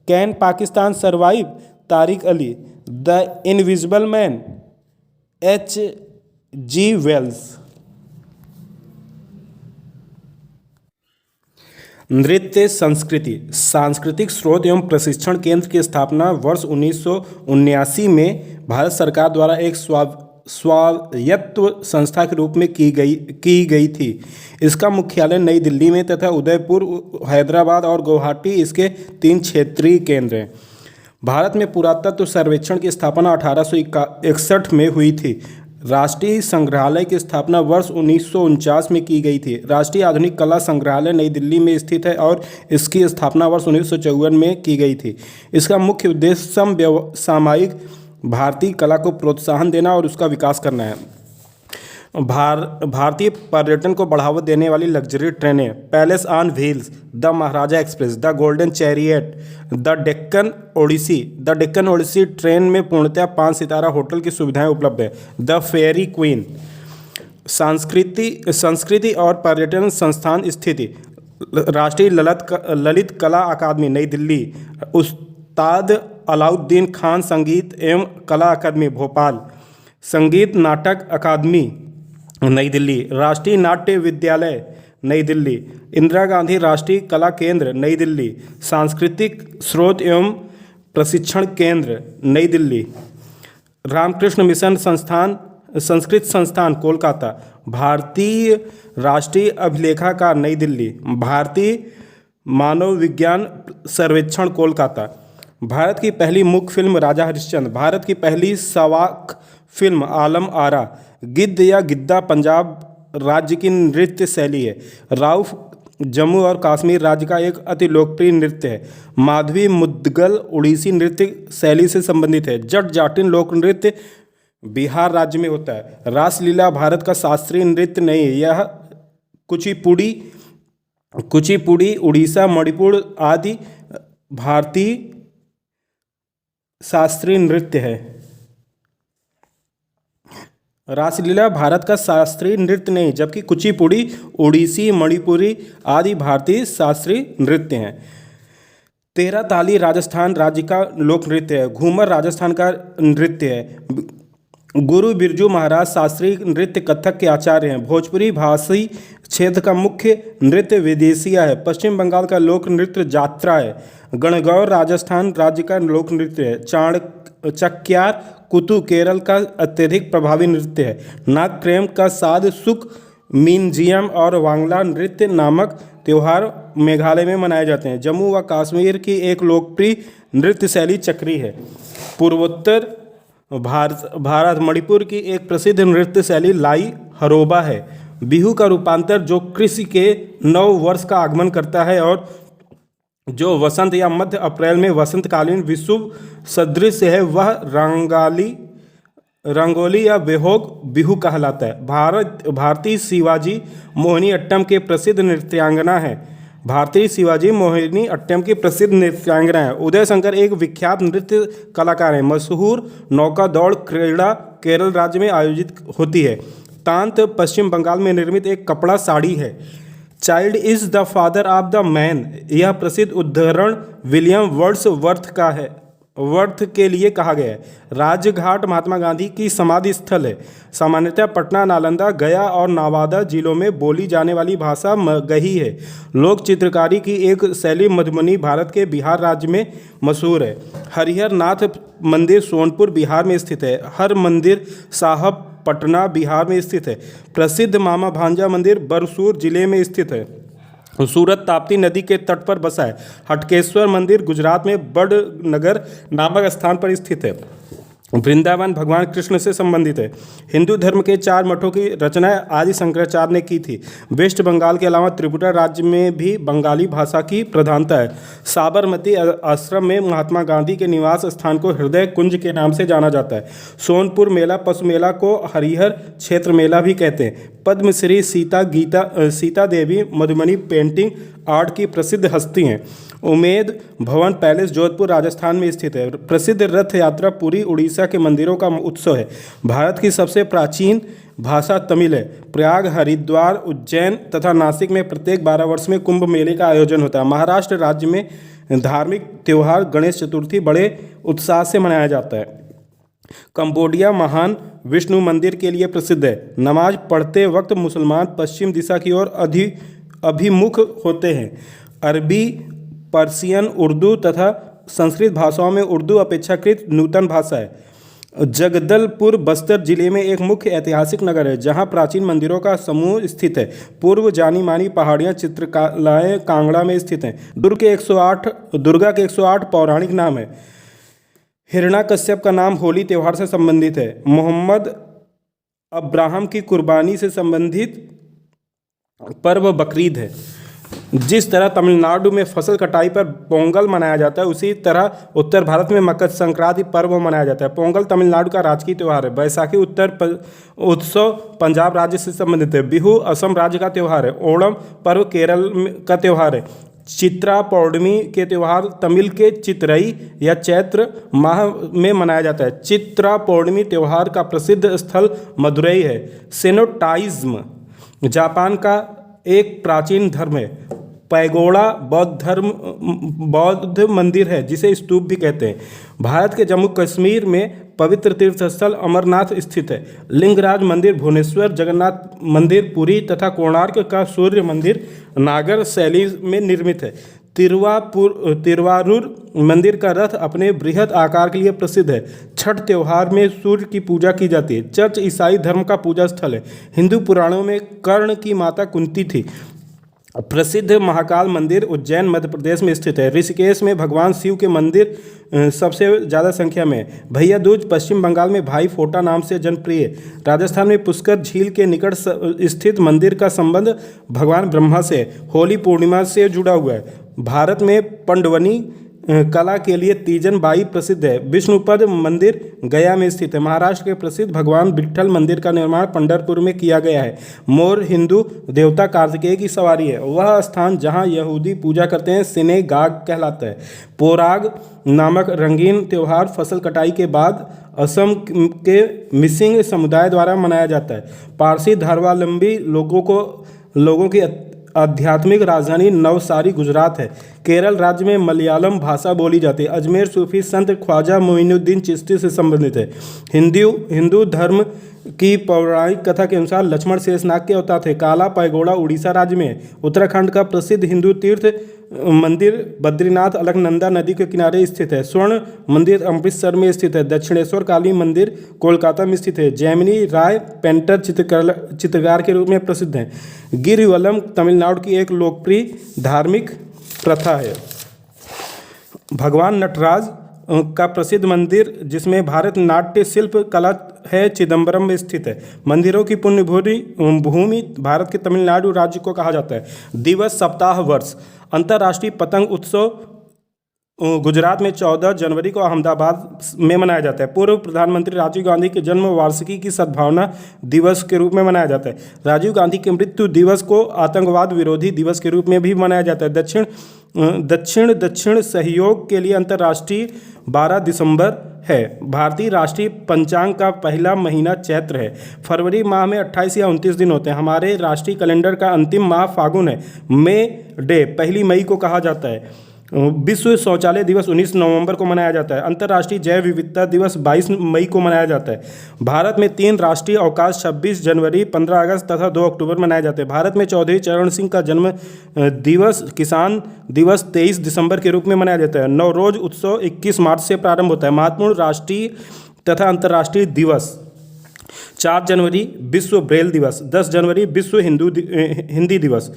can Pakistan survive, Tariq Ali, the invisible man, H G Wells. नृत्य संस्कृति, सांस्कृतिक स्रोत एवं प्रशिक्षण केंद्र की स्थापना वर्ष 1979 में भारत सरकार द्वारा एक स्वायत्त संस्था के रूप में की गई थी। इसका मुख्यालय नई दिल्ली में तथा उदयपुर, हैदराबाद और गुवाहाटी इसके 3 क्षेत्रीय केंद्र हैं। भारत में पुरातत्व सर्वेक्षण की स्थापना 1861 में हुई थी। राष्ट्रीय संग्रहालय की स्थापना वर्ष 1949 में की गई थी। राष्ट्रीय आधुनिक कला संग्रहालय नई दिल्ली में स्थित है और इसकी स्थापना वर्ष 1954 में की गई थी। इसका मुख्य उद्देश्य समसामयिक भारतीय कला को प्रोत्साहन देना और उसका विकास करना है। भारतीय पर्यटन को बढ़ावा देने वाली लग्जरी ट्रेनें, palace on wheels, the Maharaja express, the golden chariot, the Deccan odyssey train में पूर्णतः 5 सितारा होटल की सुविधाएं उपलब्ध है। The ferry queen. संस्कृति और पर्यटन संस्थान स्थिति, राष्ट्रीय ललित कला अकादमी नई दिल्ली, उस्ताद अलाउद्दीन खान संगीत एवं कला अकादमी भोपाल, संगीत नाटक अकादमी नई दिल्ली, राष्ट्रीय नाट्य विद्यालय नई दिल्ली, इंदिरा गांधी राष्ट्रीय कला केंद्र नई दिल्ली, सांस्कृतिक स्रोत एवं प्रशिक्षण केंद्र नई दिल्ली, रामकृष्ण मिशन संस्कृत संस्थान कोलकाता, भारतीय राष्ट्रीय अभिलेखागार नई दिल्ली, भारतीय मानव विज्ञान सर्वेक्षण कोलकाता, भारत की पहली मूक फिल्म राजा हरिश्चंद्र, भारत की पहली सवाक फिल्म आलम आरा, गिद्ध या गिद्दा पंजाब राज्य की नृत्य शैली है। राउफ जम्मू और कश्मीर राज्य का एक अति लोकप्रिय नृत्य है। माधवी मुद्गल उड़ीसी नृत्य शैली से संबंधित है। जट जाटिन लोक नृत्य बिहार राज्य में होता है। रासलीला भारत का शास्त्रीय नृत्य नहीं है, यह कुचिपुड़ी उड़ीसा मणिपुर आदि भारतीय शास्त्रीय नृत्य है। रासलीला भारत का शास्त्रीय नृत्य नहीं, जबकि कुचिपुड़ी उड़ीसी मणिपुरी आदि भारतीय शास्त्रीय नृत्य हैं। तेरह ताली राजस्थान राज्य का लोक नृत्य है। घूमर राजस्थान का नृत्य है। गुरु बिरजू महाराज शास्त्रीय नृत्य कथक के आचार्य हैं। भोजपुरी भाषी क्षेत्र का मुख्य नृत्य विदेशिया है। पश्चिम बंगाल का लोक नृत्य जात्रा है। गणगौर राजस्थान राज्य का लोक नृत्य है। चक्यार कुतु केरल का अत्यधिक प्रभावी नृत्य है। नागप्रेम का साध सुख मिंजियम और वांगला नृत्य नामक त्यौहार मेघालय में मनाए जाते हैं। जम्मू व कश्मीर की एक लोकप्रिय नृत्य शैली चक्री है। पूर्वोत्तर भारत मणिपुर की एक प्रसिद्ध नृत्य शैली लाई हरोबा है। बिहू का रूपांतर जो कृषि के नव वर्ष का आगमन करता है और जो वसंत या मध्य अप्रैल में वसंतकालीन विषुव सदृश है, वह रंगोली या बेहोग बिहू कहलाता है। भारतीय शिवाजी मोहिनी अट्टम के प्रसिद्ध नृत्यांगना है। भारतीय शिवाजी मोहिनी अट्टम की प्रसिद्ध नृत्यांगना है। उदय शंकर एक विख्यात नृत्य कलाकार हैं। मशहूर नौका दौड़ क्रीड़ा केरल राज्य में आयोजित होती है। तांत पश्चिम बंगाल में निर्मित एक कपड़ा साड़ी है। Child is the father of the man, यह प्रसिद्ध उद्धरण विलियम वर्ड्सवर्थ का है, वर्थ के लिए कहा गया है। राजघाट महात्मा गांधी की समाधि स्थल है। सामान्यतः पटना, नालंदा, गया और नवादा जिलों में बोली जाने वाली भाषा मगही है। लोक चित्रकारी की एक शैली मधुबनी भारत के बिहार राज्य में मशहूर है। हरिहर नाथ मंदिर सोनपुर बिहार में स्थित है। हर मंदिर साहब पटना बिहार में स्थित है। प्रसिद्ध मामा भांजा मंदिर बरसूर जिले में स्थित है। सूरत ताप्ती नदी के तट पर बसा है। हटकेश्वर मंदिर गुजरात में बड़नगर नामक स्थान पर स्थित है। वृंदावन भगवान कृष्ण से संबंधित है। हिंदू धर्म के 4 मठों की रचना आदि शंकराचार्य ने की थी। वेस्ट बंगाल के अलावा त्रिपुरा राज्य में भी बंगाली भाषा की प्रधानता है। साबरमती आश्रम में महात्मा गांधी के निवास स्थान को हृदय कुंज के नाम से जाना जाता है। सोनपुर मेला पशु मेला को हरिहर क्षेत्र मेला भी कहते हैं। पद्मश्री सीता देवी मधुबनी पेंटिंग आर्ट की प्रसिद्ध हस्ती हैं। उमेद भवन पैलेस जोधपुर राजस्थान में स्थित है। प्रसिद्ध रथ यात्रा पुरी उड़ीसा के मंदिरों का उत्सव है। भारत की सबसे प्राचीन भाषा तमिल है। प्रयाग, हरिद्वार, उज्जैन तथा नासिक में प्रत्येक 12 वर्ष में कुंभ मेले का आयोजन होता है। महाराष्ट्र राज्य में धार्मिक त्यौहार गणेश चतुर्थी बड़े उत्साह से मनाया जाता है। कंबोडिया महान विष्णु मंदिर के लिए प्रसिद्ध है। नमाज पढ़ते वक्त मुसलमान पश्चिम दिशा की ओर अभिमुख होते हैं। अरबी, पर्शियन, उर्दू तथा संस्कृत भाषाओं में उर्दू अपेक्षाकृत नूतन भाषा है। जगदलपुर बस्तर जिले में एक मुख्य ऐतिहासिक नगर है, जहां प्राचीन मंदिरों का समूह स्थित है। पूर्व जानी मानी पहाड़ियां चित्रकलाएं कांगड़ा में स्थित हैं। दुर्गा के 108 पौराणिक नाम है। हिरण्याकश्यप का नाम होली त्यौहार से संबंधित है। मोहम्मद अब्राहम की कुर्बानी से संबंधित पर्व बकरीद है। जिस तरह तमिलनाडु में फसल कटाई पर पोंगल मनाया जाता है, उसी तरह उत्तर भारत में मकर संक्रांति पर्व मनाया जाता है। पोंगल तमिलनाडु का राजकीय त्यौहार है। बैसाखी उत्सव पंजाब राज्य से संबंधित है। बिहू असम राज्य का त्यौहार है। ओणम पर्व केरल का त्यौहार है। चित्रा पौर्णमी के त्यौहार तमिल के चित्रई या चैत्र माह में मनाया जाता है। चित्रा पौर्णमी त्यौहार का प्रसिद्ध स्थल मदुरई है। सेनोटाइज्म जापान का एक प्राचीन धर्म है। पैगोडा बौद्ध मंदिर है, जिसे स्तूप भी कहते हैं। भारत के जम्मू कश्मीर में पवित्र तीर्थस्थल अमरनाथ स्थित है। लिंगराज मंदिर भुवनेश्वर, जगन्नाथ मंदिर पुरी तथा कोणार्क का सूर्य मंदिर नागर शैली में निर्मित है। तिरुवारूर मंदिर का रथ अपने बृहद आकार के लिए प्रसिद्ध है। छठ त्यौहार में सूर्य की पूजा की जाती है। चर्च ईसाई धर्म का पूजा स्थल है। हिंदू पुराणों में कर्ण की माता कुंती थी। प्रसिद्ध महाकाल मंदिर उज्जैन मध्य प्रदेश में स्थित है। ऋषिकेश में भगवान शिव के मंदिर सबसे ज़्यादा संख्या में है। भैया दूज पश्चिम बंगाल में भाई फोटा नाम से जनप्रिय है। राजस्थान में पुष्कर झील के निकट स्थित मंदिर का संबंध भगवान ब्रह्मा से है। होली पूर्णिमा से जुड़ा हुआ है। भारत में पंडवनी कला के लिए तीजन बाई प्रसिद्ध है। विष्णुपद मंदिर गया में स्थित है। महाराष्ट्र के प्रसिद्ध भगवान विट्ठल मंदिर का निर्माण पंढरपुर में किया गया है। मोर हिंदू देवता कार्तिकेय की सवारी है। वह स्थान जहां यहूदी पूजा करते हैं सिनेगाग कहलाता है। पोराग नामक रंगीन त्यौहार फसल कटाई के बाद असम के मिसिंग समुदाय द्वारा मनाया जाता है। पारसी धर्मावलंबी लोगों की आध्यात्मिक राजधानी नवसारी गुजरात है। केरल राज्य में मलयालम भाषा बोली जाती है। अजमेर सूफी संत ख्वाजा मोइनुद्दीन चिश्ती से संबंधित है। हिंदू धर्म की पौराणिक कथा के अनुसार लक्ष्मण शेषनाग के अवतार थे। काला पैगोडा उड़ीसा राज्य में है। उत्तराखंड का प्रसिद्ध हिंदू तीर्थ मंदिर बद्रीनाथ अलकनंदा नदी के किनारे स्थित है। स्वर्ण मंदिर अमृतसर में स्थित है। दक्षिणेश्वर काली मंदिर कोलकाता में स्थित है। जैमिनी राय पेंटर चित्रकार के रूप में प्रसिद्ध हैं। गिरिवलम तमिलनाडु की एक लोकप्रिय धार्मिक प्रथा है। भगवान नटराज का प्रसिद्ध मंदिर जिसमें भारत नाट्य शिल्प कला है चिदम्बरम में स्थित है। मंदिरों की पुण्य भूमि भारत के तमिलनाडु राज्य को कहा जाता है। दिवस, सप्ताह, वर्ष। अंतर्राष्ट्रीय पतंग उत्सव गुजरात में 14 जनवरी को अहमदाबाद में मनाया जाता है। पूर्व प्रधानमंत्री राजीव गांधी के जन्म वार्षिकी की सद्भावना दिवस के रूप में मनाया जाता है। राजीव गांधी के मृत्यु दिवस को आतंकवाद विरोधी दिवस के रूप में भी मनाया जाता है। दक्षिण सहयोग के लिए अंतर्राष्ट्रीय 12 दिसंबर है। भारतीय राष्ट्रीय पंचांग का पहला महीना चैत्र है। फरवरी माह में 28 या 29 दिन होते हैं। हमारे राष्ट्रीय कैलेंडर का अंतिम माह फागुन है। मे डे पहली मई को कहा जाता है। विश्व शौचालय दिवस 19 नवंबर को मनाया जाता है। अंतर्राष्ट्रीय जैव विविधता दिवस 22 मई को मनाया जाता है। भारत में 3 राष्ट्रीय अवकाश 26 जनवरी, 15 अगस्त तथा 2 अक्टूबर मनाए जाते हैं। भारत में चौधरी चरण सिंह का जन्म दिवस, किसान दिवस 23 दिसंबर के रूप में मनाया जाता है। नवरोज उत्सव 21 मार्च से प्रारंभ होता है। महत्वपूर्ण राष्ट्रीय तथा अंतर्राष्ट्रीय दिवस: 4 जनवरी विश्व ब्रेल दिवस, 10 जनवरी विश्व हिंदी दिवस,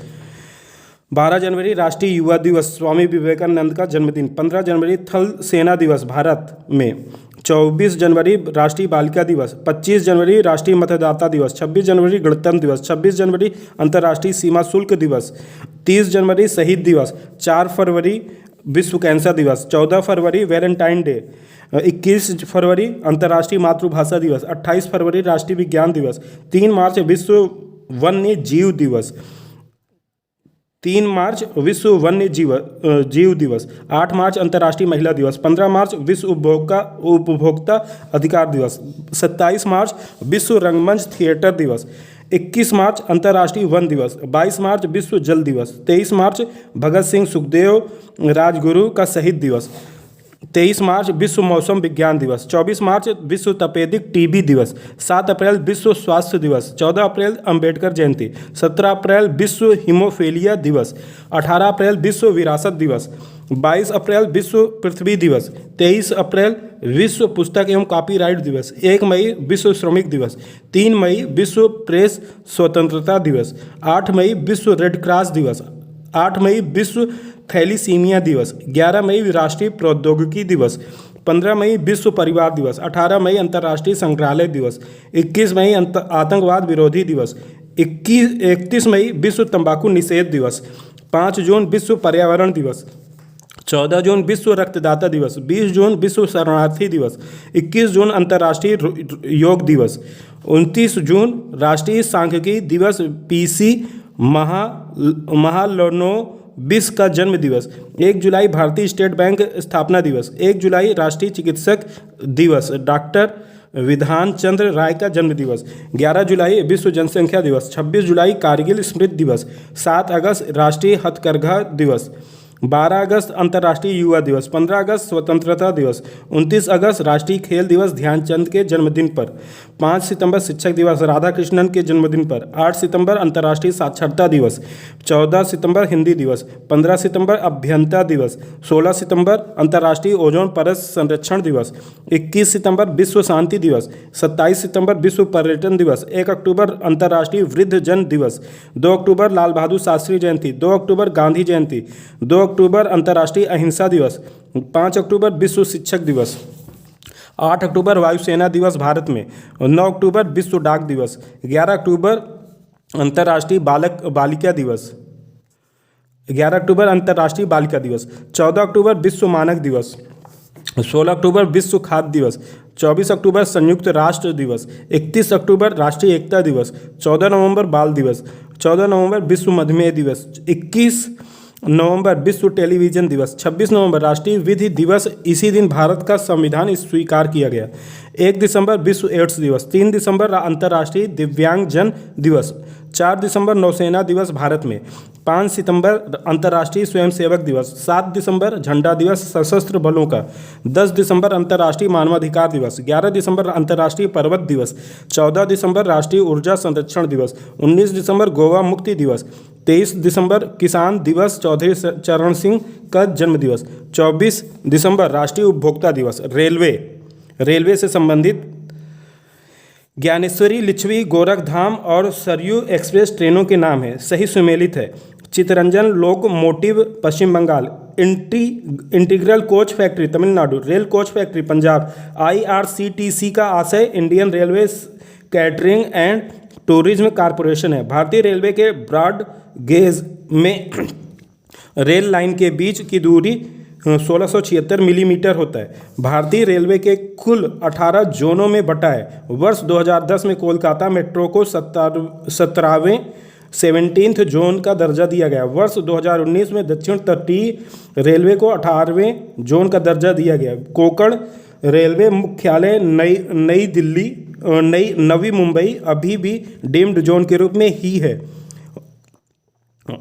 12 जनवरी राष्ट्रीय युवा दिवस स्वामी विवेकानंद का जन्मदिन, 15 जनवरी थल सेना दिवस भारत में, 24 जनवरी राष्ट्रीय बालिका दिवस, 25 जनवरी राष्ट्रीय मतदाता दिवस, 26 जनवरी गणतंत्र दिवस, 26 जनवरी अंतर्राष्ट्रीय सीमा शुल्क दिवस, 30 जनवरी शहीद दिवस, 4 फरवरी विश्व कैंसर दिवस, 14 फरवरी वैलेंटाइन डे, 21 फरवरी अंतर्राष्ट्रीय मातृभाषा दिवस, 28 फरवरी राष्ट्रीय विज्ञान दिवस, 3 मार्च विश्व वन्य जीव दिवस, 3 मार्च विश्व वन्य जीव दिवस, 8 मार्च अंतर्राष्ट्रीय महिला दिवस, 15 मार्च विश्व उपभोक्ता अधिकार दिवस, 27 मार्च विश्व रंगमंच थिएटर दिवस, 21 मार्च अंतर्राष्ट्रीय वन दिवस, 22 मार्च विश्व जल दिवस, 23 मार्च भगत सिंह सुखदेव राजगुरु का शहीद दिवस, 23 मार्च विश्व मौसम विज्ञान दिवस, 24 मार्च विश्व तपेदिक टीबी दिवस, 7 अप्रैल विश्व स्वास्थ्य दिवस, 14 अप्रैल अंबेडकर जयंती, 17 अप्रैल विश्व हीमोफीलिया दिवस, 18 अप्रैल विश्व विरासत दिवस, 22 अप्रैल विश्व पृथ्वी दिवस, 23 अप्रैल विश्व पुस्तक एवं कॉपीराइट दिवस, 1 मई विश्व श्रमिक दिवस, 3 मई विश्व प्रेस स्वतंत्रता दिवस, 8 मई विश्व रेड क्रॉस दिवस, 8 मई विश्व थैलीसीमिया दिवस, 11 मई राष्ट्रीय प्रौद्योगिकी दिवस, 15 मई विश्व परिवार दिवस, 18 मई अंतर्राष्ट्रीय संग्रहालय दिवस, 21 मई आतंकवाद विरोधी दिवस, 31 मई विश्व तंबाकू निषेध दिवस, 5 जून विश्व पर्यावरण दिवस, 14 जून विश्व रक्तदाता दिवस, 20 जून विश्व शरणार्थी दिवस, 21 जून अंतर्राष्ट्रीय योग दिवस, 29 जून राष्ट्रीय सांख्यिकी दिवस, पीसी महालनोबिस का जन्म दिवस, 1 जुलाई भारतीय स्टेट बैंक स्थापना दिवस, 1 जुलाई राष्ट्रीय चिकित्सक दिवस, डॉक्टर विधान चंद्र राय का जन्म दिवस, 11 जुलाई विश्व जनसंख्या दिवस, 26 जुलाई कारगिल स्मृति दिवस, 7 अगस्त राष्ट्रीय हथकरघा दिवस, 12 अगस्त अंतर्राष्ट्रीय युवा दिवस, 15 अगस्त स्वतंत्रता दिवस, 29 अगस्त राष्ट्रीय खेल दिवस ध्यानचंद के जन्मदिन पर, 5 सितंबर शिक्षक दिवस राधा कृष्णन के जन्मदिन पर, 8 सितंबर अंतर्राष्ट्रीय साक्षरता दिवस, 14 सितंबर हिंदी दिवस, 15 सितंबर अभियंता दिवस, 16 सितंबर अंतर्राष्ट्रीय ओजोन परत संरक्षण दिवस, 21 सितंबर विश्व शांति दिवस, 27 सितंबर विश्व पर्यटन दिवस, 1 अक्टूबर अंतर्राष्ट्रीय वृद्धजन दिवस, 2 अक्टूबर लाल बहादुर शास्त्री जयंती, 2 अक्टूबर गांधी जयंती, 2 अक्टूबर अंतर्राष्ट्रीय अहिंसा दिवस, 5 अक्टूबर विश्व शिक्षक दिवस, 8 अक्टूबर वायुसेना दिवस भारत में, 9 अक्टूबर विश्व डाक दिवस, 11 अक्टूबर अंतर्राष्ट्रीय बालिका दिवस, 11 अक्टूबर अंतर्राष्ट्रीय बालिका दिवस, 14 अक्टूबर विश्व मानक दिवस, 16 अक्टूबर विश्व खाद्य दिवस, 24 अक्टूबर संयुक्त राष्ट्र दिवस, 31 अक्टूबर राष्ट्रीय एकता दिवस, 14 नवंबर बाल दिवस, 14 नवंबर विश्व मधुमेह दिवस, 21 नवंबर विश्व टेलीविज़न दिवस, 26 नवंबर राष्ट्रीय विधि दिवस, इसी दिन भारत का संविधान स्वीकार किया गया, 1 दिसंबर विश्व एड्स दिवस, 3 दिसंबर अंतर्राष्ट्रीय दिव्यांगजन दिवस, 4 दिसंबर नौसेना दिवस भारत में, 5 सितंबर अंतर्राष्ट्रीय स्वयंसेवक दिवस, 7 दिसंबर झंडा दिवस सशस्त्र बलों का, 10 दिसंबर अंतर्राष्ट्रीय मानवाधिकार दिवस, 11 दिसंबर अंतर्राष्ट्रीय पर्वत दिवस, 14 दिसंबर राष्ट्रीय ऊर्जा संरक्षण दिवस, 19 दिसंबर गोवा मुक्ति दिवस, 23 दिसंबर किसान दिवस चौधरी चरण सिंह का जन्म दिवस, 24 दिसंबर राष्ट्रीय उपभोक्ता दिवस। रेलवे से संबंधित ज्ञानेश्वरी, लिच्छवी, गोरखधाम और सरयू एक्सप्रेस ट्रेनों के नाम हैं। सही सुमेलित है। Chittaranjan locomotive Paschim Bangal, integral coach factory Tamil Nadu, rail coach factory Punjab. IRCTC का आशय Indian railway catering and tourism corporation है। भारतीय रेलवे के ब्रॉड गेज में रेल लाइन के बीच की दूरी 1676 मिलीमीटर होता है। भारतीय रेलवे के कुल 18 जोनों में बटा है। वर्ष 2010 में कोलकाता मेट्रो को 17वें 17th जोन का दर्जा दिया गया। वर्ष 2019 में दक्षिण तटीय रेलवे को 18वें जोन का दर्जा दिया गया। कोंकण रेलवे मुख्यालय नवी मुंबई अभी भी डीम्ड जोन के रूप में ही है।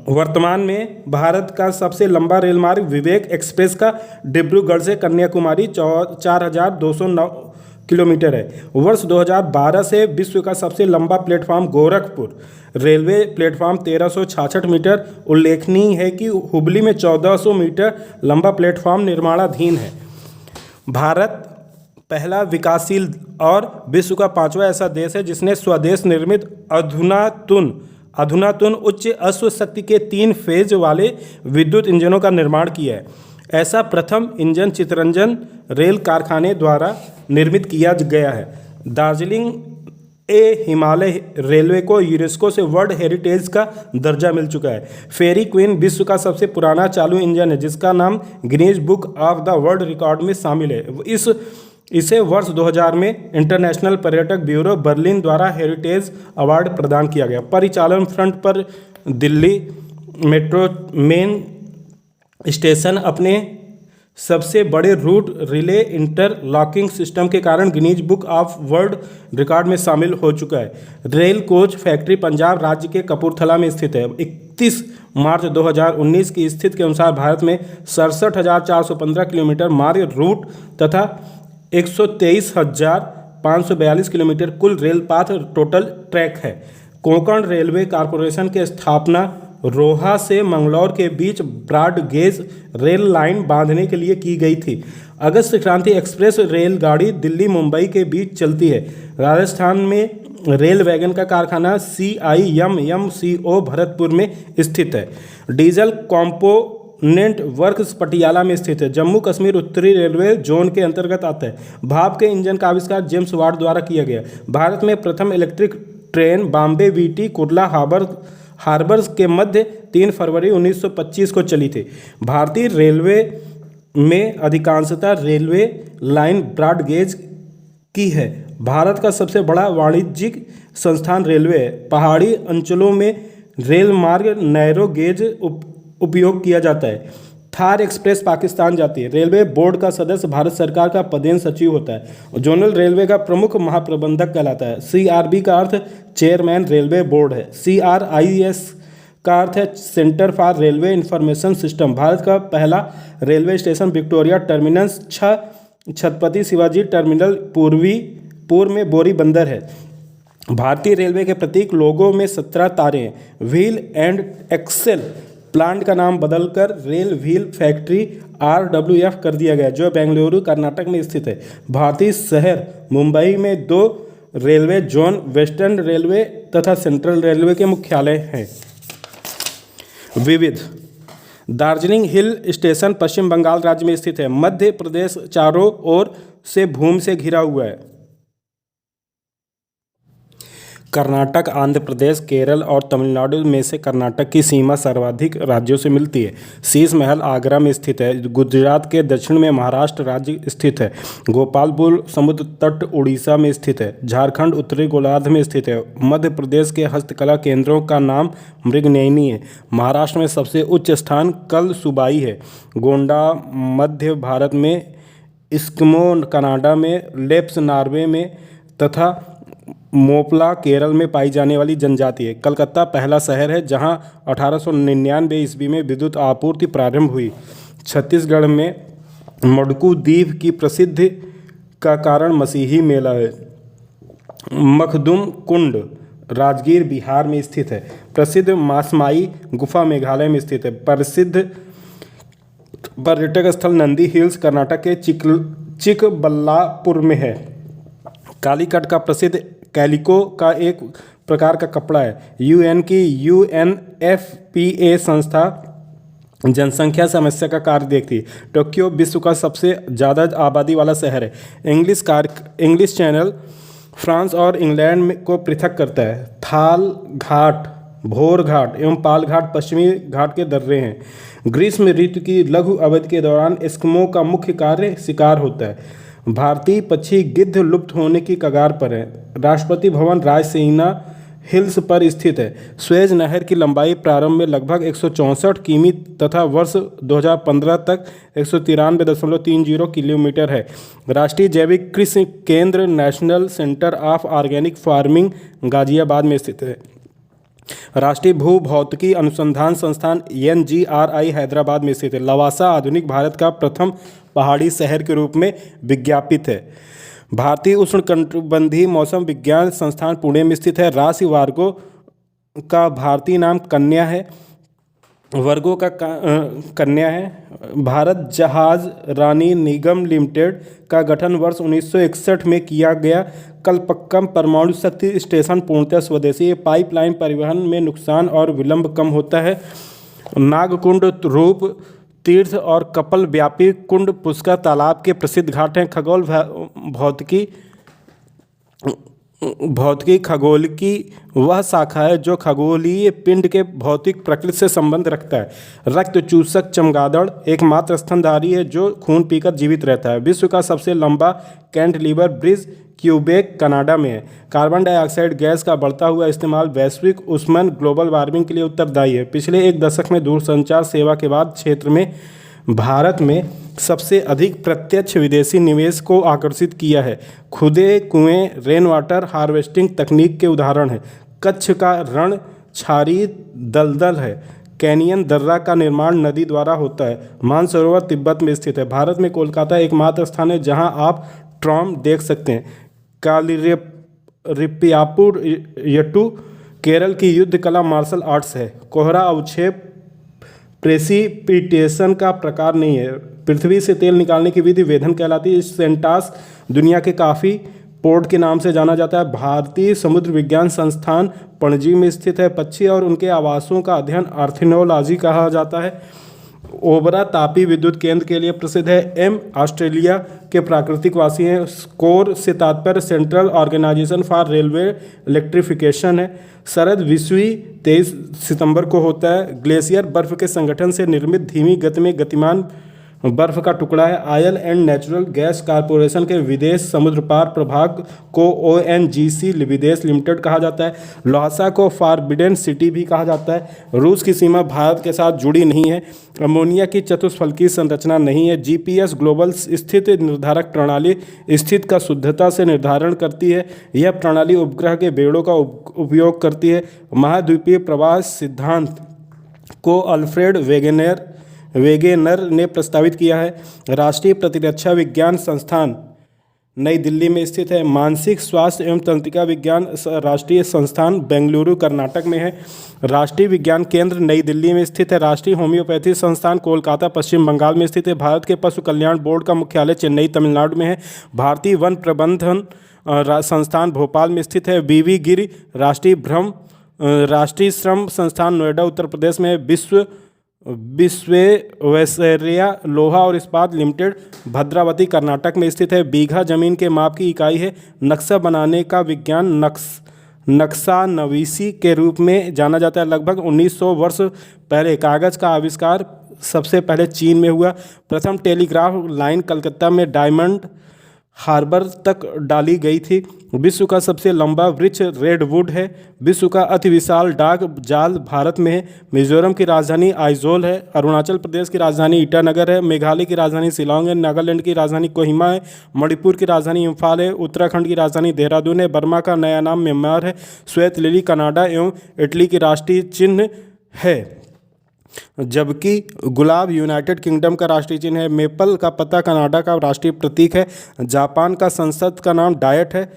वर्तमान में भारत का सबसे लंबा रेल मार्ग विवेक एक्सप्रेस का डिब्रूगढ़ से कन्याकुमारी 4209 किलोमीटर है। वर्ष 2012 से विश्व का सबसे लंबा platform Gorakhpur railway platform 1366 metre. उल्लेखनीय है कि हुबली में 1400 मीटर लंबा प्लेटफॉर्म निर्माणाधीन है। भारत पहला विकासशील और विश्व का 5वां ऐसा देश है जिसने स्वदेश निर्मित अधुनातन उच्च अश्व शक्ति के 3 फेज वाले विद्युत इंजनों का निर्माण किया है। ऐसा प्रथम इंजन चितरंजन रेल कारखाने द्वारा निर्मित किया गया है। दार्जिलिंग हिमालय रेलवे को यूनेस्को से वर्ल्ड हेरिटेज का दर्जा मिल चुका है। फेरी क्वीन विश्व का सबसे पुराना चालू इंजन है जिसका नाम Guinness book of the world record में शामिल है। इसे वर्ष 2000 में इंटरनेशनल पर्यटक ब्यूरो बर्लिन द्वारा हेरिटेज अवार्ड प्रदान किया गया। परिचालन फ्रंट पर दिल्ली मेट्रो मेन स्टेशन अपने सबसे बड़े रूट रिले इंटरलॉकिंग सिस्टम के कारण Guinness book of world record में शामिल हो चुका है। रेल कोच फैक्ट्री पंजाब राज्य के कपूरथला में स्थित है। 31 मार्च 2019 की स्थिति के अनुसार भारत में 67,415 किलोमीटर मार्ग रूट तथा 123,542 किलोमीटर कुल रेल पाथ टोटल ट्रैक है। कोंकण रेलवे कॉरपोरेशन की स्थापना रोहा से मंगलौर के बीच ब्रॉड गेज रेल लाइन बांधने के लिए की गई थी। अगस्त क्रांति एक्सप्रेस रेलगाड़ी दिल्ली मुंबई के बीच चलती है। राजस्थान में रेल वैगन का कारखाना CIMMCO भरतपुर में स्थित है। डीजल कॉम्पोनेंट वर्क्स पटियाला में स्थित है। जम्मू कश्मीर उत्तरी रेलवे जोन के अंतर्गत आता है। भाप के इंजन का आविष्कार जेम्स वाट द्वारा किया गया। भारत में प्रथम electric train Bombay VT Kurla harbours के मध्य 3 फरवरी 1925 को चली थी। भारतीय रेलवे में अधिकांशतः रेलवे लाइन ब्रॉड गेज की है। भारत का सबसे बड़ा वाणिज्यिक संस्थान रेलवे है। पहाड़ी अंचलों में रेल मार्ग नैरो गेज उपयोग किया जाता है। थार एक्सप्रेस पाकिस्तान जाती है। रेलवे बोर्ड का सदस्य भारत सरकार का पदेन सचिव होता है। जोनल रेलवे का प्रमुख महाप्रबंधक कहलाता है। CRB का अर्थ चेयरमैन रेलवे बोर्ड है। CRIS का अर्थ है centre for railway information system. Bharat का पहला railway station Victoria terminus 6 Chhatrapati Shivaji terminal पूर्व में बोरी बंदर है। भारतीय रेलवे के प्रतीक लोगो में 17 तारे हैं। व्हील एंड एक्सेल प्लांट का नाम बदलकर रेल व्हील फैक्ट्री RWF कर दिया गया जो बेंगलुरु कर्नाटक में स्थित है। भारतीय शहर मुंबई में 2 रेलवे जोन वेस्टर्न रेलवे तथा सेंट्रल रेलवे के मुख्यालय हैं। विविध दार्जिलिंग हिल स्टेशन पश्चिम बंगाल राज्य में स्थित है। मध्य प्रदेश चारों ओर से भूमि से घिरा हुआ है। कर्नाटक, आंध्र प्रदेश, केरल और तमिलनाडु में से कर्नाटक की सीमा सर्वाधिक राज्यों से मिलती है। शीश महल आगरा में स्थित है। गुजरात के दक्षिण में महाराष्ट्र राज्य स्थित है। गोपालपुर समुद्र तट उड़ीसा में स्थित है। झारखंड उत्तरी गोलार्ध में स्थित है। मध्य प्रदेश के हस्तकला केंद्रों का नाम मृगनयनी है। महाराष्ट्र में सबसे उच्च स्थान कल सुबाई है। गोंडा मध्य भारत में, इस्किमो कनाडा में, लेप्स नॉर्वे में तथा मोपला केरल में पाई जाने वाली जनजाति है। कलकत्ता पहला शहर है जहां 1899 ईस्वी में विद्युत आपूर्ति प्रारंभ हुई। छत्तीसगढ़ में मडकू द्वीप की प्रसिद्धि का कारण मसीही मेला है। मखदुम कुंड राजगीर बिहार में स्थित है। प्रसिद्ध मासमाई गुफा मेघालय में स्थित है। प्रसिद्ध पर्यटक स्थल नंदी हिल्स कर्नाटक के चिकबल्लापुर में है। कालीकट का प्रसिद्ध कैलिको का एक प्रकार का कपड़ा है। UN की UNFPA संस्था जनसंख्या समस्या का कार्य देखती है। टोक्यो विश्व का सबसे ज़्यादा आबादी वाला शहर है। इंग्लिश चैनल फ्रांस और इंग्लैंड को पृथक करता है। थाल घाट, भोर घाट एवं पाल घाट पश्चिमी घाट के दर्रे हैं। ग्रीष्म ऋतु की लघु अवधि के दौरान एस्किमो का मुख्य कार्य शिकार होता है। भारतीय पक्षी गिद्ध लुप्त होने की कगार पर है। राष्ट्रपति भवन रायसीना हिल्स पर स्थित है। स्वेज नहर की लंबाई प्रारंभ में लगभग 164 किमी तथा वर्ष 2015 तक 193.30 किलोमीटर है। राष्ट्रीय जैविक कृषि केंद्र national centre of organic farming Ghaziabad में स्थित है। राष्ट्रीय भू भौतिकी अनुसंधान संस्थान NGRI हैदराबाद में स्थित है। लवासा आधुनिक भारत का प्रथम पहाड़ी शहर के रूप में विज्ञापित है। भारतीय उष्णकटिबंधीय मौसम विज्ञान संस्थान पुणे में स्थित है। राशि वार्गो का भारतीय नाम कन्या है। वर्गो का कन्या है। भारत जहाज रानी निगम लिमिटेड का गठन वर्ष 1961 में किया गया। कलपक्कम परमाणु शक्ति स्टेशन पूर्णतः स्वदेशी। पाइपलाइन परिवहन में नुकसान और विलंब कम होता है। नागकुंड रूप तीर्थ और कपल व्यापी कुंड पुष्कर तालाब के प्रसिद्ध घाट हैं। भौतिकी खगोल की वह शाखा है जो खगोलीय पिंड के भौतिक प्रकृति से संबंध रखता है। रक्त चूसक चमगादड़ एकमात्र स्तनधारी है जो खून पीकर जीवित रहता है। विश्व का सबसे लंबा कैंटिलीवर ब्रिज क्यूबेक कनाडा में है। कार्बन डाइऑक्साइड गैस का बढ़ता हुआ इस्तेमाल वैश्विक ऊष्मन ग्लोबल वार्मिंग के लिए उत्तरदायी है। पिछले एक दशक में दूरसंचार सेवा के बाद क्षेत्र में भारत में सबसे अधिक प्रत्यक्ष विदेशी निवेश को आकर्षित किया है। खुदे कुएं रेन वाटर हार्वेस्टिंग तकनीक के उदाहरण हैं। कच्छ का रण क्षारीय दलदल है। कैनियन दर्रा का निर्माण नदी द्वारा होता है। मानसरोवर तिब्बत में स्थित है। भारत में कोलकाता एकमात्र स्थान है जहां आप ट्रॉम देख सकते हैं। कालिरिप्पायपुर यट्टू केरल की युद्ध कला मार्शल आर्ट्स है। कोहरा अवक्षेप प्रेसिपिटेशन का प्रकार नहीं है। पृथ्वी से तेल निकालने की विधि वेधन कहलाती है। सेंटास दुनिया के काफ़ी पोर्ट के नाम से जाना जाता है। भारतीय समुद्र विज्ञान संस्थान पणजी में स्थित है। पक्षी और उनके आवासों का अध्ययन ऑर्निथोलॉजी कहा जाता है। ओबरा तापी विद्युत केंद्र के लिए प्रसिद्ध है। ऑस्ट्रेलिया के प्राकृतिक वासी हैं। स्कोर से तात्पर्य central organisation for railway electrification है। शरद विश्वी 23 सितंबर को होता है। ग्लेशियर बर्फ के संगठन से निर्मित धीमी गति में गतिमान बर्फ का टुकड़ा है। Oil and natural gas corporation के विदेश समुद्र पार प्रभाग को ONGC विदेश लिमिटेड कहा जाता है। लौसा को फॉरबिडन सिटी भी कहा जाता है। रूस की सीमा भारत के साथ जुड़ी नहीं है। अमोनिया की चतुष्फलकीय संरचना नहीं है। GPS ग्लोबल स्थित निर्धारक प्रणाली स्थित का शुद्धता से निर्धारण करती है। यह प्रणाली उपग्रह के बेड़ों का उपयोग करती है। महाद्वीपीय प्रवास सिद्धांत को अल्फ्रेड वेगेनर ने प्रस्तावित किया है। राष्ट्रीय प्रतिरक्षा विज्ञान संस्थान नई दिल्ली में स्थित है। मानसिक स्वास्थ्य एवं तंत्रिका विज्ञान राष्ट्रीय संस्थान बेंगलुरु कर्नाटक में है। राष्ट्रीय विज्ञान केंद्र नई दिल्ली में स्थित है। राष्ट्रीय होम्योपैथी संस्थान कोलकाता पश्चिम बंगाल में स्थित है। भारत के पशु कल्याण बोर्ड का मुख्यालय चेन्नई तमिलनाडु में है। भारतीय वन प्रबंधन संस्थान भोपाल में स्थित है। BV गिरी राष्ट्रीय श्रम संस्थान नोएडा उत्तर प्रदेश में है। विश्वेश्वरैया लोहा और इस्पात लिमिटेड भद्रावती कर्नाटक में स्थित है। बीघा जमीन के माप की इकाई है। नक्शा बनाने का विज्ञान नक्शानवीसी के रूप में जाना जाता है। लगभग 1900 वर्ष पहले कागज़ का आविष्कार सबसे पहले चीन में हुआ। प्रथम टेलीग्राफ लाइन कलकत्ता में डायमंड हार्बर तक डाली गई थी। विश्व का सबसे लंबा वृक्ष रेडवुड है। विश्व का अति विशाल डाक जाल भारत में है। मिजोरम की राजधानी आइजोल है। अरुणाचल प्रदेश की राजधानी ईटानगर है। मेघालय की राजधानी शिलांग है। नागालैंड की राजधानी कोहिमा है। मणिपुर की राजधानी इम्फाल है। उत्तराखंड की राजधानी देहरादून है। बर्मा का नया नाम म्यांमार है। श्वेत लिली कनाडा एवं इटली की राष्ट्रीय चिन्ह है, जबकि गुलाब यूनाइटेड किंगडम का राष्ट्रीय चिन्ह है। मेपल का पत्ता कनाडा का राष्ट्रीय प्रतीक है। जापान का संसद का नाम डायट है।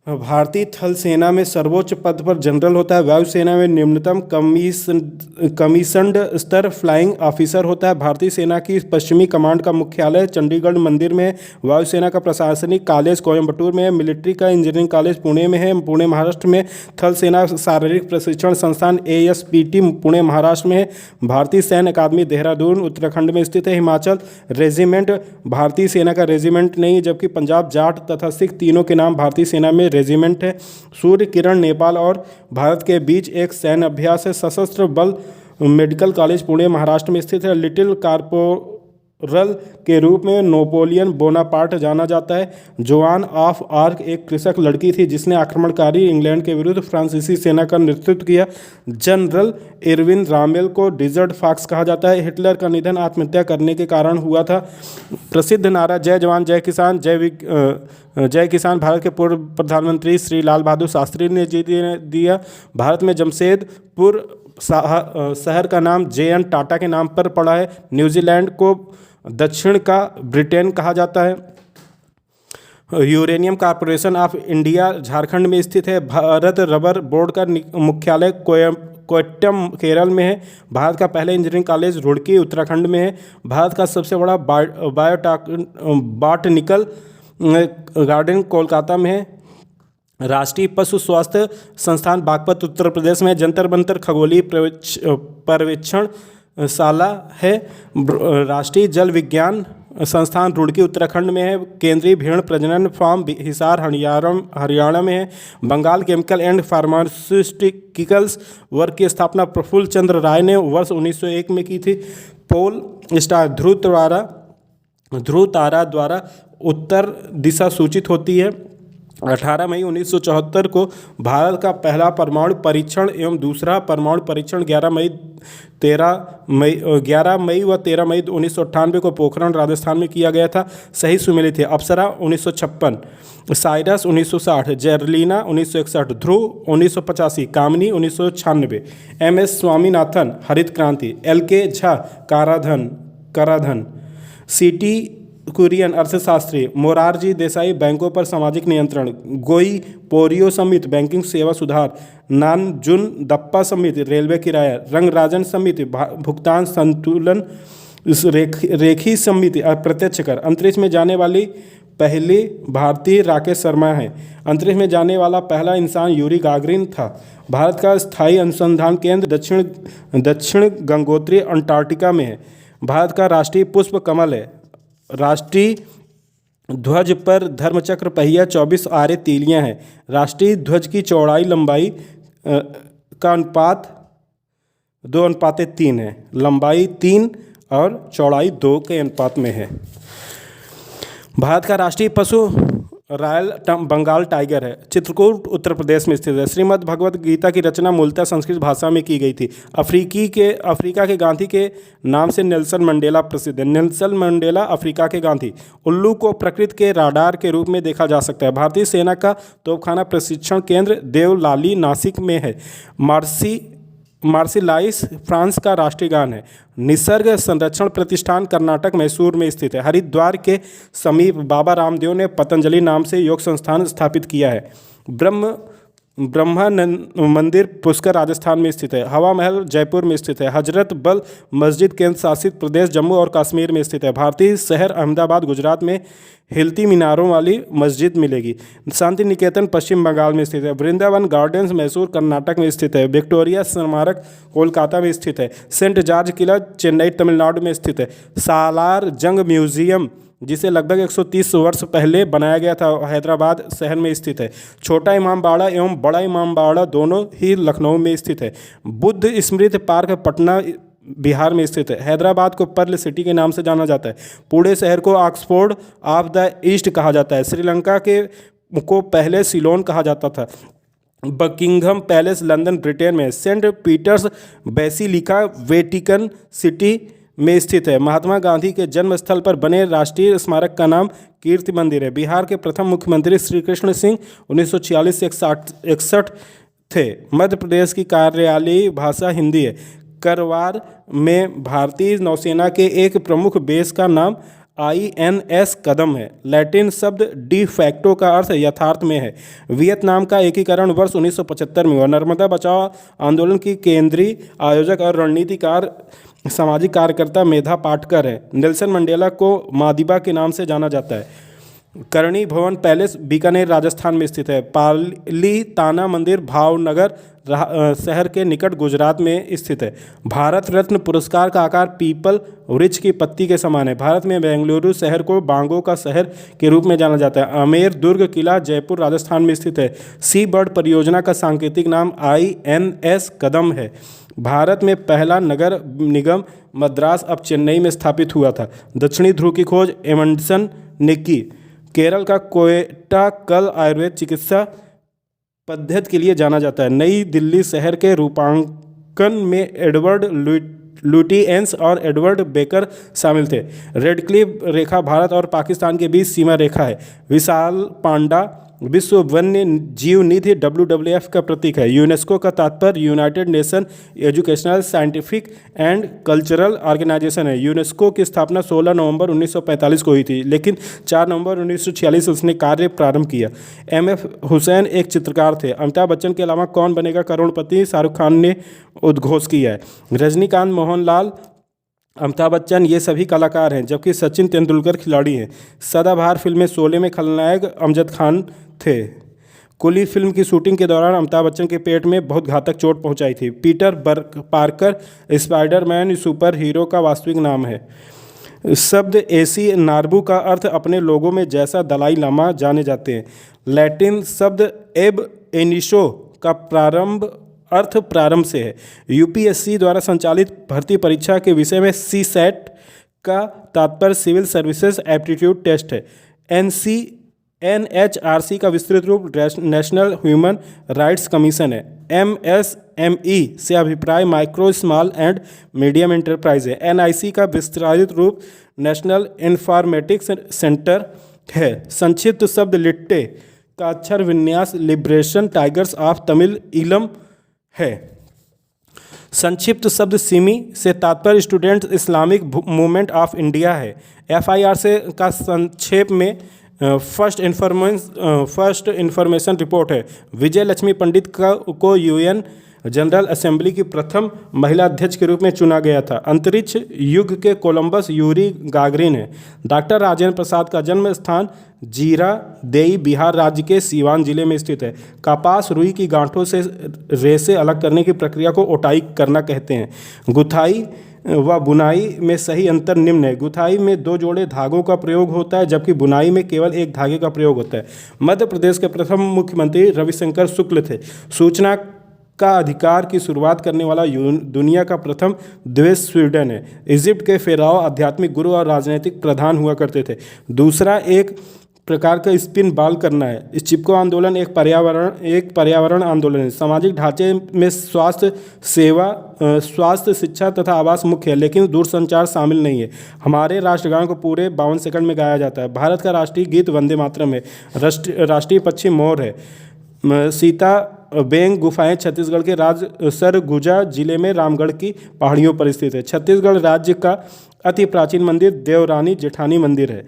भारतीय थल सेना में सर्वोच्च पद पर जनरल होता है। वायुसेना में निम्नतम कमीशन्ड स्तर फ्लाइंग ऑफिसर होता है। भारतीय सेना की पश्चिमी कमांड का मुख्यालय चंडीगढ़ मंदिर में है। वायुसेना का प्रशासनिक कॉलेज कोयम्बटूर में है। मिलिट्री का इंजीनियरिंग कॉलेज पुणे में है, पुणे महाराष्ट्र में। थल सेना शारीरिक प्रशिक्षण संस्थान ASPT पुणे महाराष्ट्र में है। भारतीय सैन्य अकादमी देहरादून उत्तराखंड में स्थित है। हिमाचल रेजिमेंट भारतीय सेना का रेजिमेंट नहीं है, जबकि पंजाब जाट तथा सिख तीनों के नाम भारतीय सेना में रेजिमेंट है। सूर्य किरण नेपाल और भारत के बीच एक सैन्य अभ्यास है। सशस्त्र बल मेडिकल कॉलेज पुणे महाराष्ट्र में स्थित है। लिटिल कॉर्पोरल के रूप में नेपोलियन बोनापार्ट जाना जाता है। जोआन ऑफ आर्क एक कृषक लड़की थी जिसने आक्रमणकारी इंग्लैंड के विरुद्ध फ्रांसीसी सेना का नेतृत्व किया। जनरल इरविन रामेल को डिजर्ट फॉक्स कहा जाता है। हिटलर का निधन आत्महत्या करने के कारण हुआ था। प्रसिद्ध नारा जय जवान जय किसान जय किसान भारत के पूर्व प्रधानमंत्री श्री लाल बहादुर शास्त्री ने दिया। भारत में जमशेदपुर शहर का नाम JN टाटा के नाम पर पड़ा है। न्यूजीलैंड को दक्षिण का ब्रिटेन कहा जाता है। Uranium corporation of India Jharkhand में स्थित है। भारत रबर बोर्ड का मुख्यालय कोट्टयम केरल में है। भारत का पहला इंजीनियरिंग कॉलेज रुड़की उत्तराखंड में है। भारत का सबसे बड़ा बॉटनिकल गार्डन कोलकाता में है। राष्ट्रीय पशु स्वास्थ्य संस्थान बागपत उत्तर प्रदेश में। जंतर मंतर खगोलीय पर्यवेक्षण शाला है। राष्ट्रीय जल विज्ञान संस्थान रुड़की उत्तराखंड में है। केंद्रीय भेड़ प्रजनन फार्म हिसार हरियाणा में है। बंगाल केमिकल एंड फार्मास्यूटिकल्स वर्ग की स्थापना प्रफुल्ल चंद्र राय ने वर्ष 1901 में की थी। पोल स्टार ध्रुव तारा द्वारा उत्तर दिशा सूचित होती है। 18 मई 1974 को भारत का पहला परमाणु परीक्षण एवं दूसरा परमाणु परीक्षण 11 मई व 13 मई 1998 को पोखरण राजस्थान में किया गया था। सही सुमेलित है। अप्सरा 1956, साइरस 1960, जेरलिना 1961, ध्रुव 1985, कामिनी 1996, MS स्वामीनाथन हरित क्रांति, LK झा कराधन, CT कुरियन अर्थशास्त्री, मोरारजी देसाई बैंकों पर सामाजिक नियंत्रण, गोई पोरियो समिति बैंकिंग सेवा सुधार, नानजुन दप्पा समिति रेलवे किराया, रंगराजन समिति भुगतान संतुलन, रेखी समिति अप्रत्यक्ष कर। अंतरिक्ष में जाने वाली पहली भारतीय राकेश शर्मा है। अंतरिक्ष में जाने वाला पहला इंसान यूरी गागरिन था। भारत का स्थायी अनुसंधान केंद्र दक्षिण गंगोत्री अंटार्कटिका में है। भारत का राष्ट्रीय पुष्प कमल है। राष्ट्रीय ध्वज पर धर्मचक्र पहिया 24 आरे तीलियां हैं। राष्ट्रीय ध्वज की चौड़ाई लंबाई का अनुपात 2:3 है। लंबाई 3 और चौड़ाई 2 के अनुपात में है। भारत का राष्ट्रीय पशु रॉयल बंगाल टाइगर है। चित्रकूट उत्तर प्रदेश में स्थित है। श्रीमद् भगवद गीता की रचना मूलतः संस्कृत भाषा में की गई थी। अफ्रीका के गांधी के नाम से नेल्सन मंडेला प्रसिद्ध है। नेल्सन मंडेला अफ्रीका के गांधी। उल्लू को प्रकृति के राडार के रूप में देखा जा सकता है। भारतीय सेना का तोपखाना प्रशिक्षण केंद्र देवलाली नासिक में है। मार्सिलाइस फ्रांस का राष्ट्रीय गान है। निसर्ग संरक्षण प्रतिष्ठान कर्नाटक मैसूर में स्थित है। हरिद्वार के समीप बाबा रामदेव ने पतंजलि नाम से योग संस्थान स्थापित किया है। ब्रह्मा मंदिर पुष्कर राजस्थान में स्थित है। हवा महल जयपुर में स्थित है। हजरत बल मस्जिद केंद्र शासित प्रदेश जम्मू और कश्मीर में स्थित है। भारतीय शहर अहमदाबाद गुजरात में हिलती मीनारों वाली मस्जिद मिलेगी। शांति निकेतन पश्चिम बंगाल में स्थित है। वृंदावन गार्डन्स मैसूर कर्नाटक में स्थित है। विक्टोरिया स्मारक कोलकाता में स्थित है। सेंट जॉर्ज किला चेन्नई तमिलनाडु में स्थित है। सालार जंग म्यूजियम जिसे लगभग 130 वर्ष पहले बनाया गया था, हैदराबाद शहर में स्थित है। छोटा इमामबाड़ा एवं बड़ा इमामबाड़ा दोनों ही लखनऊ में स्थित है। बुद्ध स्मृति पार्क पटना बिहार में स्थित है। हैदराबाद को पर्ल सिटी के नाम से जाना जाता है। पुणे शहर को ऑक्सफोर्ड ऑफ द ईस्ट कहा जाता है। श्रीलंका को पहले सिलोन कहा जाता था। बकिंघम पैलेस लंदन ब्रिटेन में। Saint Peter's basilica Vatican city में स्थित है। महात्मा गांधी के जन्म स्थल पर बने राष्ट्रीय स्मारक का नाम कीर्ति मंदिर है। बिहार के प्रथम मुख्यमंत्री श्री कृष्ण सिंह 1946 से 61 थे। मध्य प्रदेश की कार्यालयीय भाषा हिंदी है। करवार में भारतीय नौसेना के एक प्रमुख बेस का नाम INS कदम है। लैटिन शब्द डी फैक्टो का अर्थ यथार्थ में है। वियतनाम का एकीकरण वर्ष 1975 में हुआ। नर्मदा बचाओ आंदोलन की केंद्रीय आयोजक और रणनीतिकार सामाजिक कार्यकर्ता मेधा पाटकर है। नेल्सन मंडेला को मादिबा के नाम से जाना जाता है। करणी भवन पैलेस बीकानेर राजस्थान में स्थित है। पाली ताना मंदिर भावनगर शहर के निकट गुजरात में स्थित है। भारत रत्न पुरस्कार का आकार पीपल वृक्ष की पत्ती के समान है। भारत में बेंगलुरु शहर को बांगों का शहर के रूप में जाना जाता है। आमेर दुर्ग किला जयपुर राजस्थान में स्थित है। सी बर्ड परियोजना का सांकेतिक नाम INS कदम है। भारत में पहला नगर निगम मद्रास अब चेन्नई में स्थापित हुआ था। दक्षिणी ध्रुव की खोज एमंडसन ने की। केरल का कोयटा कल आयुर्वेद चिकित्सा पद्धति के लिए जाना जाता है। नई दिल्ली शहर के रूपांकन में एडवर्ड लुटियंस और एडवर्ड बेकर शामिल थे। रेड क्लिफ रेखा भारत और पाकिस्तान के बीच सीमा रेखा है। विशाल पांडा विश्व वन्य जीव निधि WWF का प्रतीक है। यूनेस्को का तात्पर्य united nation educational scientific and cultural organisation है। यूनेस्को की स्थापना 16 नवंबर 1945 को हुई थी, लेकिन 4 नवंबर 1946 उसने कार्य प्रारंभ किया। MF हुसैन एक चित्रकार थे। अमिताभ बच्चन के अलावा कौन बनेगा करोड़पति, शाहरुख खान ने उद्घोष किया है। रजनीकांत, मोहनलाल, अमिताभ बच्चन ये सभी कलाकार हैं, जबकि सचिन तेंदुलकर खिलाड़ी हैं। सदाबहार फिल्म शोले में खलनायक अमजद खान थे। कुली फिल्म की शूटिंग के दौरान अमिताभ बच्चन के पेट में बहुत घातक चोट पहुंचाई थी। Peter Parker Spiderman super hero का वास्तविक नाम है। शब्द एसी नार्बू का अर्थ अपने लोगों में जैसा दलाई लामा जाने जाते हैं। लैटिन शब्द एब एनिशो का अर्थ प्रारंभ से है। UPSC द्वारा संचालित भर्ती परीक्षा के विषय में CSAT का तात्पर्य सिविल सर्विसेज एप्टीट्यूड टेस्ट है। NHRC का विस्तृत रूप नेशनल ह्यूमन राइट्स कमीशन है। MSME से अभिप्राय micro small and medium enterprise है। NIC का विस्तारित रूप नेशनल इंफॉर्मेटिक्स सेंटर है। संक्षिप्त शब्द लिट्टे का अक्षर विन्यास liberation tigers of Tamil Eelam है। संक्षिप्त शब्द सिमी से तात्पर्य student Islamic movement of India है। FIR से का संक्षेप में फर्स्ट इन्फॉर्मेशन रिपोर्ट है। विजय लक्ष्मी पंडित को UN जनरल असेंबली की प्रथम महिला अध्यक्ष के रूप में चुना गया था। अंतरिक्ष युग के कोलंबस यूरी गागरिन है। डॉक्टर राजेंद्र प्रसाद का जन्म स्थान जीरादेई बिहार राज्य के सीवान जिले में स्थित है। कपास रुई की गांठों से रेशे अलग करने की प्रक्रिया को ओटाई करना कहते हैं। गुथाई व बुनाई में सही अंतर निम्न है। गुथाई में 2 जोड़े धागों का प्रयोग होता है, जबकि बुनाई में केवल एक धागे का प्रयोग होता है। मध्य प्रदेश के प्रथम मुख्यमंत्री रविशंकर शुक्ल थे। सूचना का अधिकार की शुरुआत करने वाला दुनिया का प्रथम देश स्वीडन है। इजिप्ट के फेराओ आध्यात्मिक गुरु और राजनीतिक प्रधान हुआ करते थे। दूसरा एक प्रकार का स्पिन बॉल करना है। इस चिपको आंदोलन एक पर्यावरण आंदोलन है। सामाजिक ढांचे में स्वास्थ्य सेवा, स्वास्थ्य, शिक्षा तथा आवास मुख्य है, लेकिन दूरसंचार शामिल नहीं है। हमारे राष्ट्रगान को पूरे 52 सेकंड में गाया जाता है। भारत का राष्ट्रीय गीत वंदे मातरम है। राष्ट्रीय पक्षी मोर है। सीता बेंग गुफाएं छत्तीसगढ़ के सरगुजा जिले में रामगढ़ की पहाड़ियों पर स्थित है। छत्तीसगढ़ राज्य का अति प्राचीन मंदिर देवरानी जेठानी मंदिर है।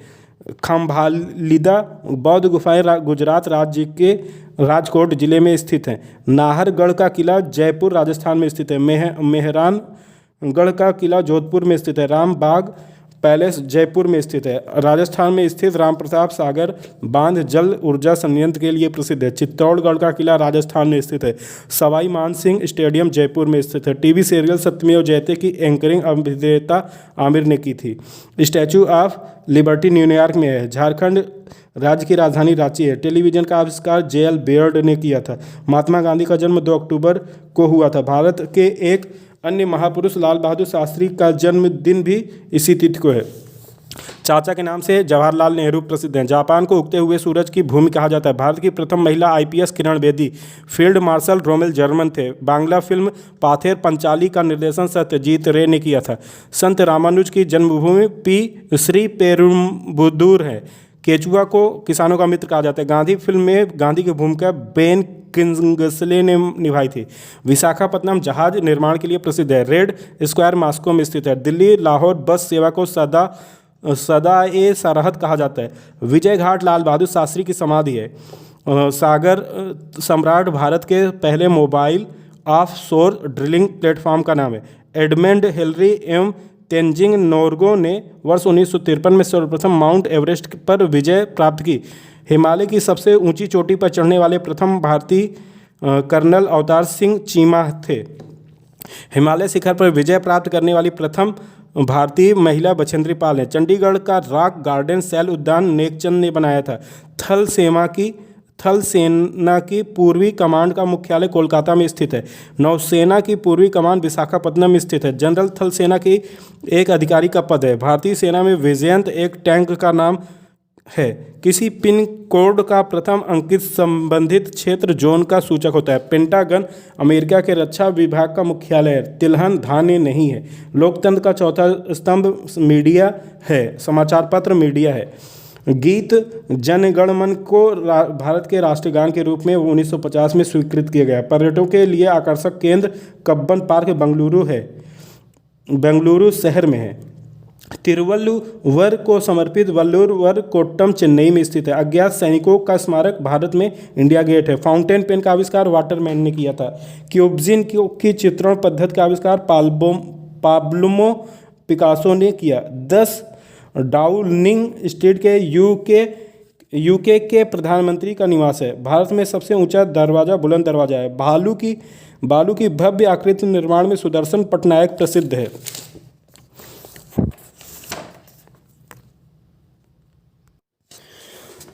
खम्भालिदा बौद्ध गुफाएं गुजरात राज्य के राजकोट जिले में स्थित हैं। नाहरगढ़ का किला जयपुर राजस्थान में स्थित है। मेहरानगढ़ का किला जोधपुर में स्थित है। रामबाग पैलेस जयपुर में स्थित है। राजस्थान में स्थित राम प्रताप सागर बांध जल ऊर्जा संयंत्र के लिए प्रसिद्ध है। चित्तौड़गढ़ का किला राजस्थान में स्थित है। सवाई मानसिंह स्टेडियम जयपुर में स्थित है। टीवी सीरियल सत्यमेव जयते की एंकरिंग अभिनेता आमिर ने की थी। स्टैचू ऑफ लिबर्टी न्यूयॉर्क में है। झारखंड राज्य की राजधानी रांची है। टेलीविजन का आविष्कार JL बेयर्ड ने किया था। महात्मा गांधी का जन्म 2 अक्टूबर को हुआ था। भारत के एक अन्य महापुरुष लाल बहादुर शास्त्री का जन्मदिन भी इसी तिथि को है। चाचा के नाम से जवाहरलाल नेहरू प्रसिद्ध हैं। जापान को उगते हुए सूरज की भूमि कहा जाता है। भारत की प्रथम महिला IPS Kiran Bedi field marshal Rommel German थे। बांग्ला फिल्म पाथेर पंचाली का निर्देशन सत्यजीत रे ने किया था। संत रामानुज की जन्मभूमि श्री पेरुम्बुदूर है। केचुआ को किसानों का मित्र कहा जाता है। गांधी फिल्म में गांधी की भूमिका बेन किंग्सले ने निभाई थी। विशाखापत्तनम जहाज निर्माण के लिए प्रसिद्ध है। रेड स्क्वायर मॉस्को में स्थित है। दिल्ली लाहौर बस सेवा को सदा ए सरहद कहा जाता है। विजय घाट लाल बहादुर शास्त्री की समाधि है। सागर सम्राट भारत के पहले मोबाइल ऑफ शोर ड्रिलिंग प्लेटफॉर्म का नाम है। एडमंड हिलरी एवं तेंजिंग नोर्गे ने वर्ष 1953 में सर्वप्रथम माउंट एवरेस्ट पर विजय प्राप्त की। हिमालय की सबसे ऊंची चोटी पर चढ़ने वाले प्रथम भारतीय कर्नल अवतार सिंह चीमा थे। हिमालय शिखर पर विजय प्राप्त करने वाली प्रथम भारतीय महिला बछेंद्री पाल है। चंडीगढ़ का रॉक गार्डन शैल उद्यान नेकचंद ने बनाया था। थल सेना की पूर्वी कमांड का मुख्यालय कोलकाता में स्थित है। नौसेना की पूर्वी कमान विशाखापत्तनम में स्थित है। जनरल थल सेना की एक अधिकारी का पद है। भारतीय सेना में विजयंत एक टैंक का नाम है। किसी पिन कोड का प्रथम अंकित संबंधित क्षेत्र जोन का सूचक होता है। पेंटागन अमेरिका के रक्षा विभाग का मुख्यालय है। तिलहन धान्य नहीं है। लोकतंत्र का चौथा स्तंभ मीडिया है, समाचार पत्र मीडिया है। गीत जन गण मन को भारत के राष्ट्रगान के रूप में 1950 में स्वीकृत किया गया। पर्यटकों के लिए आकर्षक केंद्र कब्बन पार्क बेंगलुरु शहर में है। तिरुवल्लुवर को समर्पित वल्लुवर कोट्टम चेन्नई में स्थित है। अज्ञात सैनिकों का स्मारक भारत में इंडिया गेट है। फाउंटेन पेन का आविष्कार वाटरमैन ने किया था। क्यूबिज्म की चित्रण पद्धति का आविष्कार पाब्लो पिकासो ने किया। 10 डाउनिंग स्ट्रीट के यूके के प्रधानमंत्री का निवास है। भारत में सबसे ऊंचा दरवाज़ा बुलंद दरवाज़ा है। बालू की भव्य आकृति निर्माण में सुदर्शन पटनायक प्रसिद्ध है।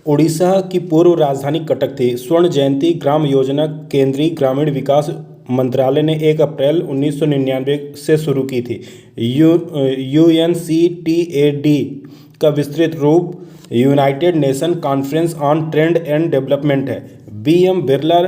उड़ीसा की पूर्व राजधानी कटक थी। स्वर्ण जयंती ग्राम योजना केंद्रीय ग्रामीण विकास मंत्रालय ने 1 अप्रैल 1999 से शुरू की थी। UNCTAD का विस्तृत रूप United nation conference on trade and development है। BM बिरला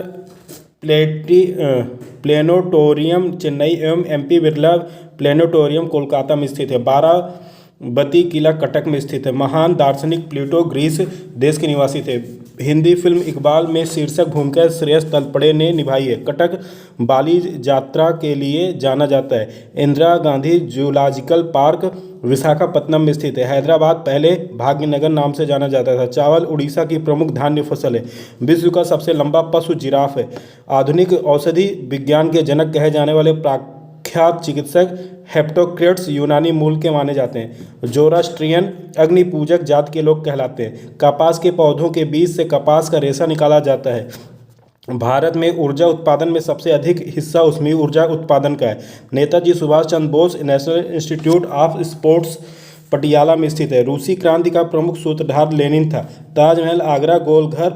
प्लेनेटोरियम चेन्नई एवं MP बिरला प्लेनेटोरियम कोलकाता में स्थित है। बाराबती किला कटक में स्थित है। महान दार्शनिक प्लेटो ग्रीस देश के निवासी थे। हिंदी फिल्म इकबाल में शीर्षक भूमिका श्रेयस तलपड़े ने निभाई है। कटक बाली यात्रा के लिए जाना जाता है। इंदिरा गांधी जूलॉजिकल पार्क विशाखापत्तनम में स्थित है। हैदराबाद पहले भाग्यनगर नाम से जाना जाता था। चावल उड़ीसा की प्रमुख धान्य फसल है। विश्व का सबसे लंबा पशु जिराफ है। आधुनिक औषधि विज्ञान के जनक कहे जाने वाले प्रख्यात चिकित्सक हिप्पोक्रेट्स यूनानी मूल के माने जाते हैं। जोरास्ट्रियन अग्नि पूजक जात के लोग कहलाते हैं। कपास के पौधों के बीज से कपास का रेशा निकाला जाता है। भारत में ऊर्जा उत्पादन में सबसे अधिक हिस्सा ऊष्मीय ऊर्जा उत्पादन का है। Netaji Subhash Chandra Bose national institute of sports Patiala में स्थित है। रूसी क्रांति का प्रमुख सूत्रधार लेनिन था। ताजमहल आगरा, गोलघर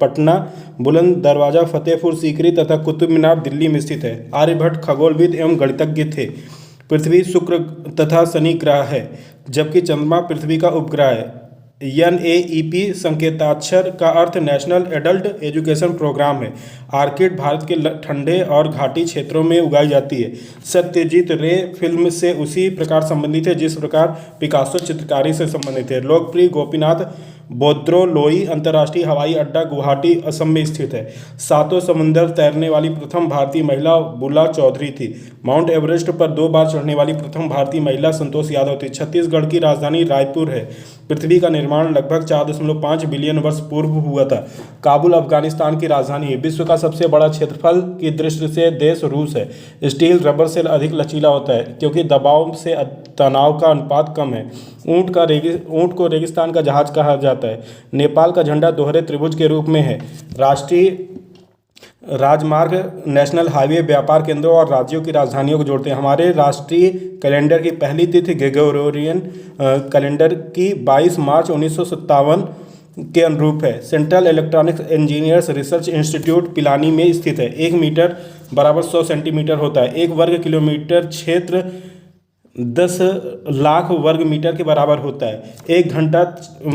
पटना, बुलंद दरवाजा फतेहपुर सीकरी तथा कुतुब मीनार दिल्ली में स्थित है। आर्यभट्ट खगोलविद एवं गणितज्ञ थे। पृथ्वी शुक्र तथा शनि ग्रह है, जबकि चंद्रमा पृथ्वी का उपग्रह है। NAEP संकेताक्षर का अर्थ नेशनल एडल्ट एजुकेशन प्रोग्राम है। आर्किड भारत के ठंडे और घाटी क्षेत्रों में उगाई जाती है। सत्यजीत रे फिल्म से उसी प्रकार संबंधित है जिस प्रकार पिकासो चित्रकारी से संबंधित है। लोकप्रिय गोपीनाथ बोद्रो लोई अंतर्राष्ट्रीय हवाई अड्डा गुवाहाटी असम में स्थित है। 7 समुंदर तैरने वाली प्रथम भारतीय महिला बुला चौधरी थी। माउंट एवरेस्ट पर 2 बार चढ़ने वाली प्रथम भारतीय महिला संतोष यादव थी। छत्तीसगढ़ की राजधानी रायपुर है। पृथ्वी का निर्माण लगभग 4.5 बिलियन वर्ष पूर्व हुआ था। काबुल अफगानिस्तान की राजधानी है। विश्व का सबसे बड़ा क्षेत्रफल की दृष्टि से देश रूस है। स्टील रबर से अधिक लचीला होता है क्योंकि दबाव से तनाव का अनुपात कम है। ऊंट को रेगिस्तान का जहाज कहा जाता है। नेपाल का झंडा दोहरे त्रिभुज के रूप में है। राष्ट्रीय राजमार्ग नेशनल हाईवे व्यापार केंद्रों और राज्यों की राजधानियों को जोड़ते हैं। हमारे राष्ट्रीय कैलेंडर की पहली तिथि ग्रेगोरियन कैलेंडर की 22 मार्च 1957 के अनुरूप है। Central electronics engineers research institute Pilani में स्थित है। 1 मीटर बराबर 100 सेंटीमीटर होता है। 1 वर्ग किलोमीटर क्षेत्र 10 लाख वर्ग मीटर के बराबर होता है। 1 घंटा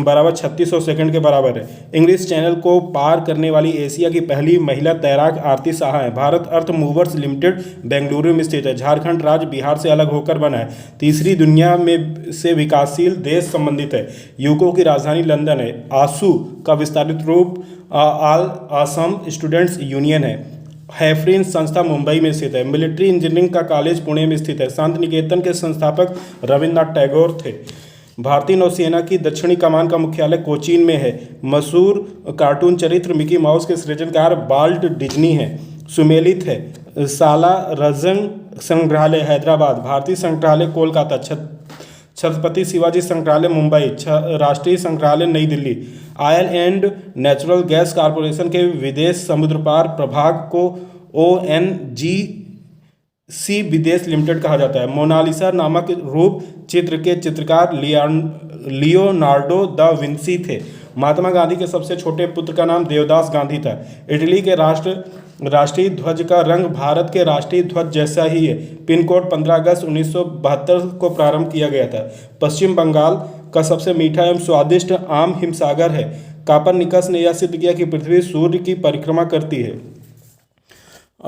बराबर 3600 सेकंड के बराबर है। इंग्लिश चैनल को पार करने वाली एशिया की पहली महिला तैराक आरती साहा है। भारत अर्थ मूवर्स लिमिटेड बेंगलुरु में स्थित है। झारखंड राज्य बिहार से अलग होकर बना है। तीसरी दुनिया में से विकासशील देश संबंधित है। यूको की राजधानी लंदन है। आसू का विस्तारित रूप ऑल असम स्टूडेंट्स यूनियन है। हैफरिन संस्था मुंबई में स्थित है। मिलिट्री इंजीनियरिंग का कॉलेज पुणे में स्थित है। शांति निकेतन के संस्थापक रविन्द्रनाथ टैगोर थे। भारतीय नौसेना की दक्षिणी कमान का मुख्यालय कोचीन में है। मशहूर कार्टून चरित्र मिकी माउस के सृजनकार वाल्ट डिज्नी हैं। सुमेलित है। सालारजंग संग्रहालय हैदराबाद, भारतीय संग्रहालय कोलकाता, छत्रपति शिवाजी संग्रहालय मुंबई, राष्ट्रीय संग्रहालय नई Delhi. Oil and natural gas corporation के विदेश समुद्रपार प्रभाग को ONGC विदेश लिमिटेड कहा जाता है। मोनालिसा नामक रूप चित्र के चित्रकार लियोनार्डो दा विंसी थे। महात्मा गांधी के सबसे छोटे पुत्र का नाम देवदास गांधी था। इटली के राष्ट्रीय ध्वज का रंग भारत के राष्ट्रीय ध्वज जैसा ही है। पिन कोड 15 अगस्त 1972 को प्रारंभ किया गया था। पश्चिम बंगाल का सबसे मीठा एवं स्वादिष्ट आम हिमसागर है। कापरनिकस ने यह सिद्ध किया कि पृथ्वी सूर्य की परिक्रमा करती है।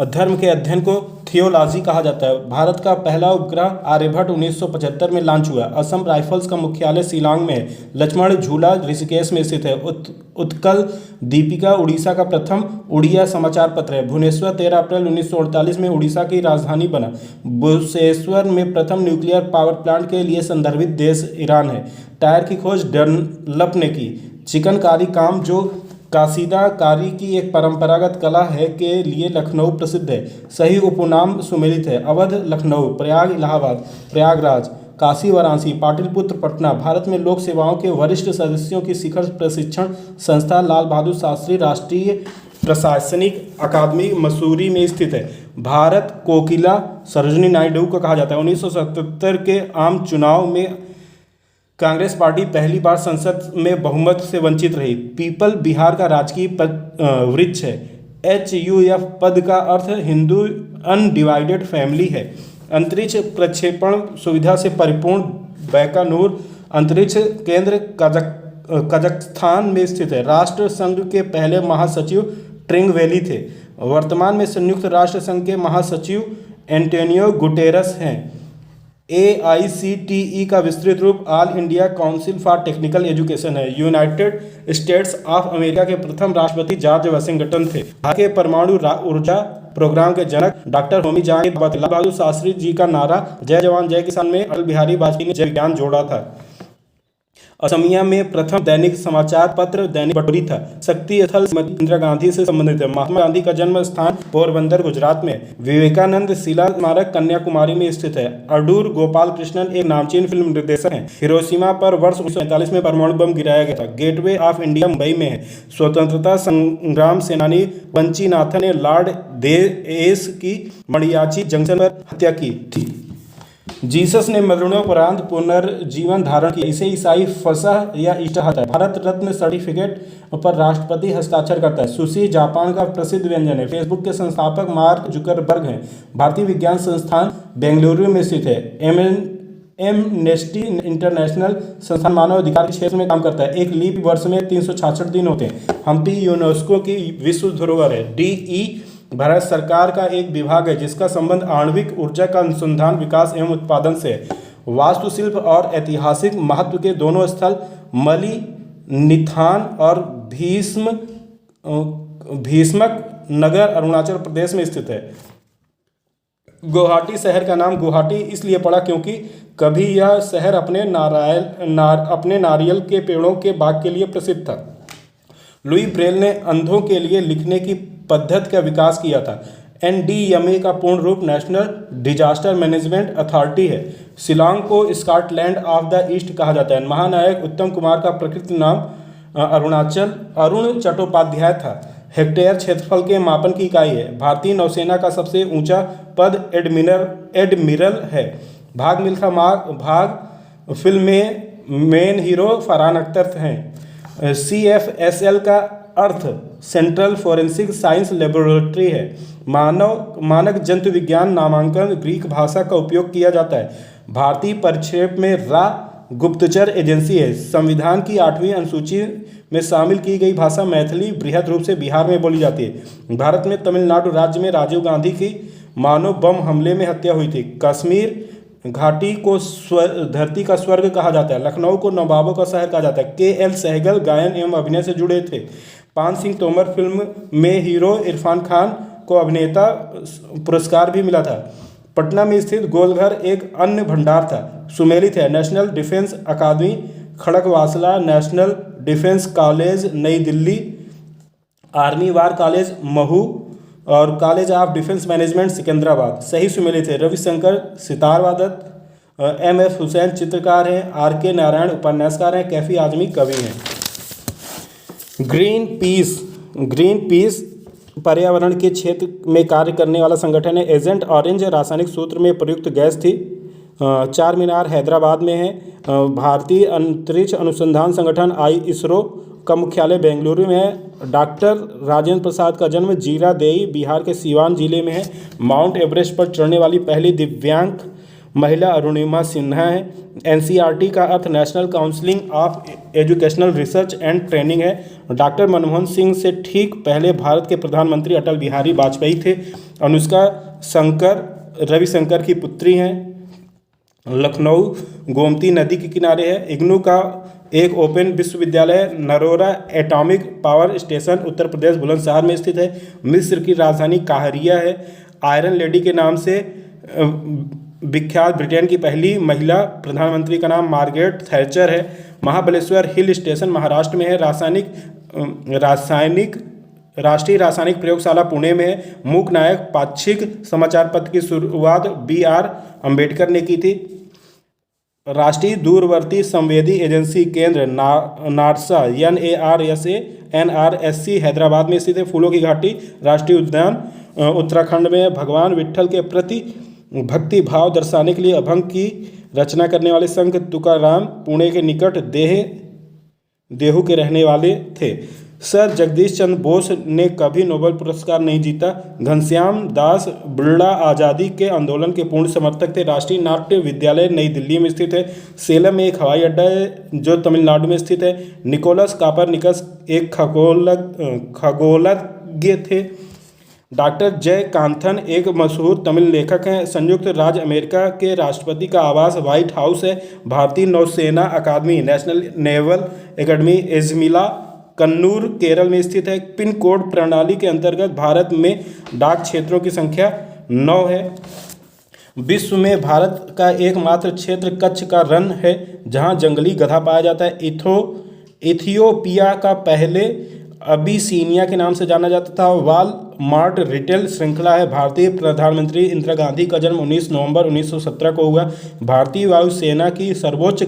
धर्म के अध्ययन को थियोलॉजी कहा जाता है। भारत का पहला उपग्रह आर्यभट्ट 1975 में लॉन्च हुआ। असम राइफल्स का मुख्यालय शिलांग में है। लक्ष्मण झूला ऋषिकेश में स्थित है। उत्कल दीपिका उड़ीसा का प्रथम उड़िया समाचार पत्र है। भुवनेश्वर 13 अप्रैल 1948 में उड़ीसा की राजधानी बना। भुवनेश्वर में प्रथम न्यूक्लियर पावर प्लांट के लिए संदर्भित देश ईरान है। टायर की खोज डनलप ने की। चिकनकारी काम जो कासीदा कारी की एक परंपरागत कला है के लिए लखनऊ प्रसिद्ध है। सही उपनाम सुमेलित है। अवध लखनऊ, प्रयाग इलाहाबाद, प्रयागराज, काशी वाराणसी, पाटलिपुत्र पटना। भारत में लोक सेवाओं के वरिष्ठ सदस्यों की शिखर प्रशिक्षण संस्था लाल बहादुर शास्त्री राष्ट्रीय प्रशासनिक अकादमी मसूरी में स्थित है। भारत कोकिला सरोजिनी नायडू को कहा जाता है। 1977 के आम चुनाव में कांग्रेस पार्टी पहली बार संसद में बहुमत से वंचित रही। पीपल बिहार का राजकीय वृक्ष है। HUF पद का अर्थ हिंदू अनडिवाइडेड फैमिली है। अंतरिक्ष प्रक्षेपण सुविधा से परिपूर्ण बैकानूर अंतरिक्ष केंद्र कजाकिस्तान में स्थित है। राष्ट्र संघ के पहले महासचिव ट्रिंग वैली थे। वर्तमान में संयुक्त राष्ट्र संघ के महासचिव एंटोनियो गुटेरस हैं। AICTE का विस्तृत रूप all India council for technical education है। यूनाइटेड स्टेट्स ऑफ अमेरिका के प्रथम राष्ट्रपति जॉर्ज वाशिंगटन थे। भारत के परमाणु ऊर्जा प्रोग्राम के जनक डॉक्टर होमी जहांगीर लाल बहादुर शास्त्री जी का नारा जय जवान जय किसान में अटल बिहारी वाजपेयी ने जय विज्ञान जोड़ा था। असमिया में प्रथम दैनिक समाचार पत्र दैनिक बटोरी था। शक्ति स्थल इंदिरा गांधी से संबंधित है। महात्मा गांधी का जन्म स्थान पोरबंदर गुजरात में। विवेकानंद शिला स्मारक कन्याकुमारी में स्थित है। अडूर गोपाल कृष्णन एक नामचीन फिल्म निर्देशक हैं। हिरोशिमा पर वर्ष 1945 में परमाणु बम गिराया गया था। गेटवे ऑफ इंडिया मुंबई में है। स्वतंत्रता संग्राम सेनानी वंचीनाथन ने लॉर्ड देस की मड़ियाची जंक्शन पर हत्या की थी। जीसस ने मरणोपरांत पुनर्जीवन धारण किया। इसे ईसाई फसह या ईस्टर कहता है। भारत रत्न सर्टिफिकेट पर राष्ट्रपति हस्ताक्षर करता है। सुशी जापान का प्रसिद्ध व्यंजन है। फेसबुक के संस्थापक मार्क जुकरबर्ग हैं। भारतीय विज्ञान संस्थान बेंगलुरु में स्थित है। एमनेस्टी इंटरनेशनल संस्थान मानव अधिकार के क्षेत्र में काम करता है। एक लीप वर्ष में 366 दिन होते हैं। हम्पी यूनेस्को की विश्व धरोहर है। DE भारत सरकार का एक विभाग है जिसका संबंध आणविक ऊर्जा का अनुसंधान विकास एवं उत्पादन से है। वास्तुशिल्प और ऐतिहासिक महत्व के दोनों स्थल मलिनिथान और भीष्मक नगर अरुणाचल प्रदेश में स्थित है। गुवाहाटी शहर का नाम गुवाहाटी इसलिए पड़ा क्योंकि कभी यह शहर अपने नारियल के पेड़ों के बाग के लिए प्रसिद्ध था। लुई ब्रेल ने अंधों के लिए लिखने की पद्धति का विकास किया था। NDMA का पूर्ण रूप नेशनल डिजास्टर मैनेजमेंट अथॉरिटी है। शिलांग को स्कॉटलैंड ऑफ द ईस्ट कहा जाता है। महानायक उत्तम कुमार का प्रकृत नाम अरुण चट्टोपाध्याय था। हेक्टेयर क्षेत्रफल के मापन की इकाई है। भारतीय नौसेना का सबसे ऊंचा पद एडमिरल है। भाग मिल्खा भाग फिल्म में मेन हीरो फरहान अख्तर हैं। CFSL का अर्थ सेंट्रल फोरेंसिक साइंस लेबोरेटरी है। मानक जंतु विज्ञान नामांकन ग्रीक भाषा का उपयोग किया जाता है। भारतीय परिप्रेक्ष्य में रा गुप्तचर एजेंसी है। संविधान की 8वीं अनुसूची में शामिल की गई भाषा मैथिली बृहद रूप से बिहार में बोली जाती है। भारत में तमिलनाडु राज्य में राजीव गांधी की मानव बम हमले में हत्या हुई थी। कश्मीर घाटी को धरती का स्वर्ग कहा जाता है। लखनऊ को नवाबों का शहर कहा जाता है। KL सहगल गायन एवं अभिनय से जुड़े थे। पान सिंह तोमर फिल्म में हीरो इरफान खान को अभिनेता पुरस्कार भी मिला था। पटना में स्थित गोलघर एक अन्य भंडार था। सुमेलित है नेशनल डिफेंस अकादमी खड़गवासला, नेशनल डिफेंस कॉलेज नई दिल्ली, आर्मी वार कॉलेज महू और college of defence management Secunderabad. सही सुमेलित है रविशंकर सितार वादक, एम.एफ. हुसैन चित्रकार हैं, आर.के. नारायण उपन्यासकार हैं, कैफी आजमी कवि हैं। ग्रीन पीस पर्यावरण के क्षेत्र में कार्य करने वाला संगठन है। एजेंट ऑरेंज रासायनिक सूत्र में प्रयुक्त गैस थी। चार मीनार हैदराबाद में है। भारतीय अंतरिक्ष अनुसंधान संगठन इसरो का मुख्यालय बेंगलुरु में है। डॉक्टर राजेंद्र प्रसाद का जन्म जीरादेई बिहार के सीवान जिले में है। माउंट एवरेस्ट पर चढ़ने वाली पहली दिव्यांग महिला अरुणिमा सिन्हा है। एनसीईआरटी का अर्थ national council of educational research and training है। डॉक्टर मनमोहन सिंह से ठीक पहले भारत के प्रधानमंत्री अटल बिहारी वाजपेयी थे। अनुष्का शंकर रविशंकर की पुत्री हैं। लखनऊ गोमती नदी के किनारे है। इग्नू का एक ओपन विश्वविद्यालय Narora atomic power station Uttar Pradesh Bulandshahr में स्थित है। मिस्र की राजधानी काहिरा है। आयरन लेडी के नाम से विख्यात ब्रिटेन की पहली महिला प्रधानमंत्री का नाम मार्गरेट थैचर है। महाबलेश्वर हिल स्टेशन महाराष्ट्र में है। राष्ट्रीय रासायनिक प्रयोगशाला पुणे में है। मूक नायक पाक्षिक समाचार पत्र की शुरुआत B.R. अम्बेडकर ने की थी। राष्ट्रीय दूरवर्ती संवेदी एजेंसी केंद्र नारसा NARSA हैदराबाद में स्थित है। फूलों की घाटी राष्ट्रीय उद्यान उत्तराखंड में है। भगवान विट्ठल के प्रति भक्ति भाव दर्शाने के लिए अभंग की रचना करने वाले संत तुकाराम पुणे के निकट देहू के रहने वाले थे। सर जगदीश चंद्र बोस ने कभी नोबेल पुरस्कार नहीं जीता। घनश्याम दास बिरला आज़ादी के आंदोलन के पूर्ण समर्थक थे। राष्ट्रीय नाट्य विद्यालय नई दिल्ली में स्थित है। सेलम में एक हवाई अड्डा है जो तमिलनाडु में स्थित है। निकोलस कापरनिकस एक खगोलज्ञ थे। डॉक्टर जयकांथन एक मशहूर तमिल लेखक हैं। संयुक्त राज्य अमेरिका के राष्ट्रपति का आवास व्हाइट हाउस है। भारतीय नौसेना अकादमी national naval academy Ezhimala Kannur Kerala में स्थित है। पिन कोड प्रणाली के अंतर्गत भारत में डाक क्षेत्रों की संख्या 9 है। विश्व में भारत का एकमात्र क्षेत्र कच्छ का रण है जहां जंगली गधा पाया जाता है। इथियोपिया का पहले अबिसीनिया के नाम से जाना जाता था। वॉलमार्ट रिटेल श्रृंखला है। भारतीय प्रधानमंत्री इंदिरा गांधी का जन्म 19 नवंबर 1917 को हुआ। भारतीय वायुसेना की सर्वोच्च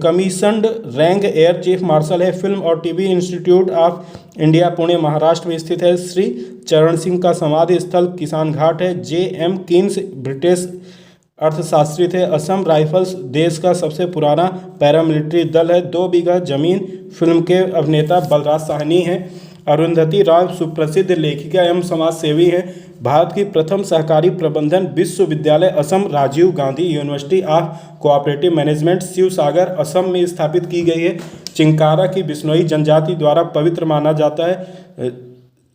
commissioned rank air chief marshal है। फिल्म और TV institute of India Pune Maharashtra में स्थित है। श्री चरण सिंह का समाधि स्थल किसान घाट है। J.M. कीन्स ब्रिटिश अर्थशास्त्री थे। असम राइफल्स देश का सबसे पुराना पैरामिलिट्री दल है। 2 बीघा जमीन फिल्म के अभिनेता बलराज साहनी हैं। अरुंधति राव सुप्रसिद्ध लेखिका एवं समाज सेवी हैं। भारत की प्रथम सहकारी प्रबंधन विश्वविद्यालय Assam Rajiv Gandhi university of cooperative management Sivasagar Assam में स्थापित की गई है। चिंकारा की बिश्नोई जनजाति द्वारा पवित्र माना जाता है।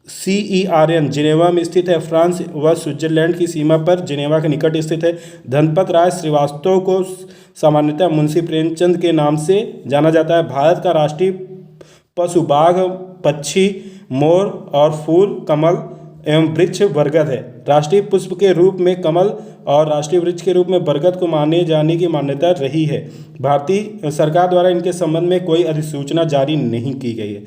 CERN जिनेवा में स्थित है। फ्रांस व स्विट्जरलैंड की सीमा पर जिनेवा के निकट स्थित है। धनपत राय श्रीवास्तव को सामान्यतः मुंशी प्रेमचंद के नाम से जाना जाता है। भारत का राष्ट्रीय पशु बाघ, पक्षी, मोर और फूल कमल एवं वृक्ष बरगद है। राष्ट्रीय पुष्प के रूप में कमल और राष्ट्रीय वृक्ष के रूप में बरगद को माने जाने की मान्यता रही है। भारतीय सरकार द्वारा इनके संबंध में कोई अधिसूचना जारी नहीं की गई है।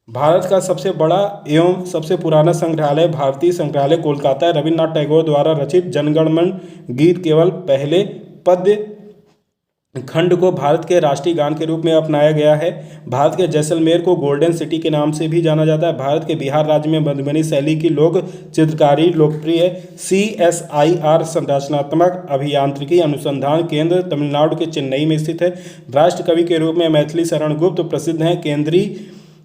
भारत का सबसे बड़ा एवं सबसे पुराना संग्रहालय भारतीय संग्रहालय कोलकाता है। रविन्द्रनाथ टैगोर द्वारा रचित जनगणमन गीत केवल पहले पद्य खंड को भारत के राष्ट्रीय गान के रूप में अपनाया गया है। भारत के जैसलमेर को गोल्डन सिटी के नाम से भी जाना जाता है। भारत के बिहार राज्य में मधुबनी शैली की लोक चित्रकारी लोकप्रिय है। CSIR संरचनात्मक अभियांत्रिकी अनुसंधान केंद्र तमिलनाडु के चेन्नई में स्थित है। राष्ट्र कवि के रूप में मैथिली शरण गुप्त प्रसिद्ध हैं।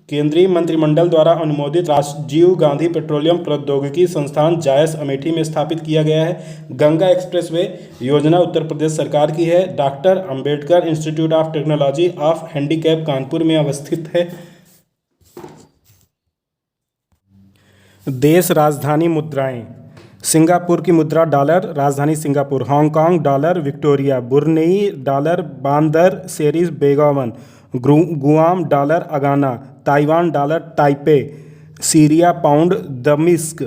केंद्रीय मंत्रिमंडल द्वारा अनुमोदित राजीव गांधी पेट्रोलियम प्रौद्योगिकी संस्थान जायस अमेठी में स्थापित किया गया है। गंगा एक्सप्रेसवे योजना उत्तर प्रदेश सरकार की है। Doctor Ambedkar institute of technology of handicap Kanpur में अवस्थित है। देश राजधानी मुद्राएं। सिंगापुर की मुद्रा डॉलर, राजधानी Singapore. Hong Kong dollar Victoria. Brunei dollar Bandar Seri Begawan. Guam dollar Agana. Taiwan dollar Taipei. Syria pound दमिश्क।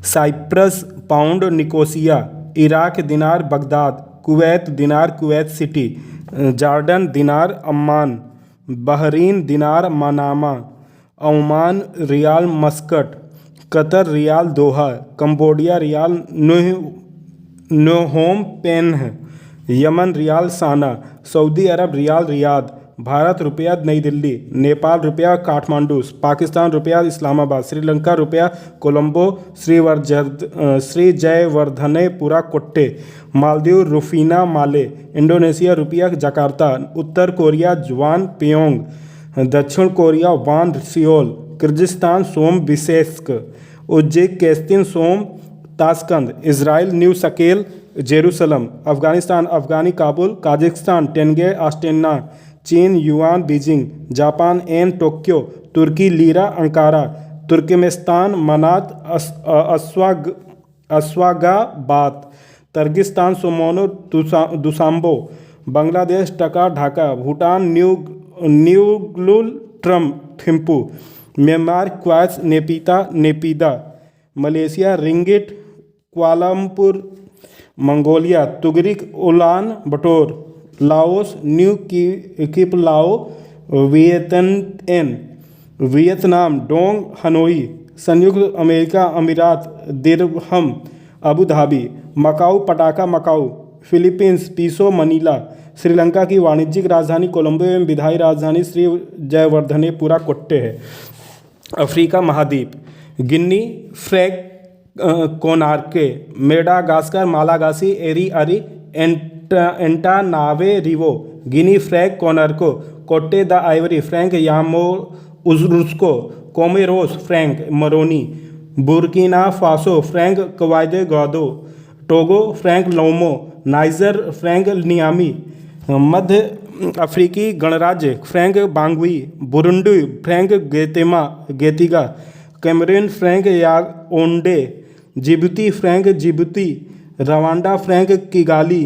Cyprus pound Nicosia, Iraq dinar Baghdad, Kuwait dinar Kuwait city, Jordan dinar Amman, Bahrain dinar Manama, Oman rial Muscat, Qatar rial Doha, Cambodia riel Phnom Penh, Yemen rial Sanaa, Saudi Arab riyal Riyadh, Bharat रुपया नई दिल्ली, नेपाल रुपया काठमांडू, पाकिस्तान रुपया इस्लामाबाद, श्रीलंका रुपया Colombo, Sri Jayawardenepura Kotte, Maldives rufiyaa Male, Indonesia रुपया Jakarta, उत्तर Korea जुआन Pyongyang, दक्षिण Korea won Seoul, Kyrgyzstan som Bishkek, Uzbekistan som Tashkent, Israel new shekel Jerusalem, Afghanistan afghani Kabul, Kazakhstan tenge Astana, चीन yuan Beijing, Japan yen Tokyo, Turkey lira Ankara, Turkmenistan manat Ashgabat, Tajikistan somoni Dushanbe, Bangladesh taka Dhaka, Bhutan ngultrum Thimphu, Myanmar kyat Naypyidaw, Malaysia ringgit Kuala Lumpur, Mongolia tugrik Ulan Bator, Laos new kip, Vietnam dong Hanoi, संयुक्त अमेरिका अमीरात dirham Abu Dhabi, Macau pataca Macau, Philippines peso Manila, Sri Lanka की वाणिज्यिक राजधानी कोलंबो एवं विधायी राजधानी श्री जयवर्धनेपुरा कोट्टे है। अफ्रीका महाद्वीप Guinea franc Conakry, Madagascar Malagasy ariary Antananarivo, Guinea franc Conakry, Cote d'Ivoire franc Yamoussoukro, Comoros franc Moroni, Burkina Faso franc Ouagadougou, Togo franc Lome, Niger franc Niamey, मध्य अफ्रीकी गणराज्य franc Bangui, Burundi franc Gitega, Cameroon franc Yaounde, Djibouti franc Djibouti, Rwanda franc Kigali,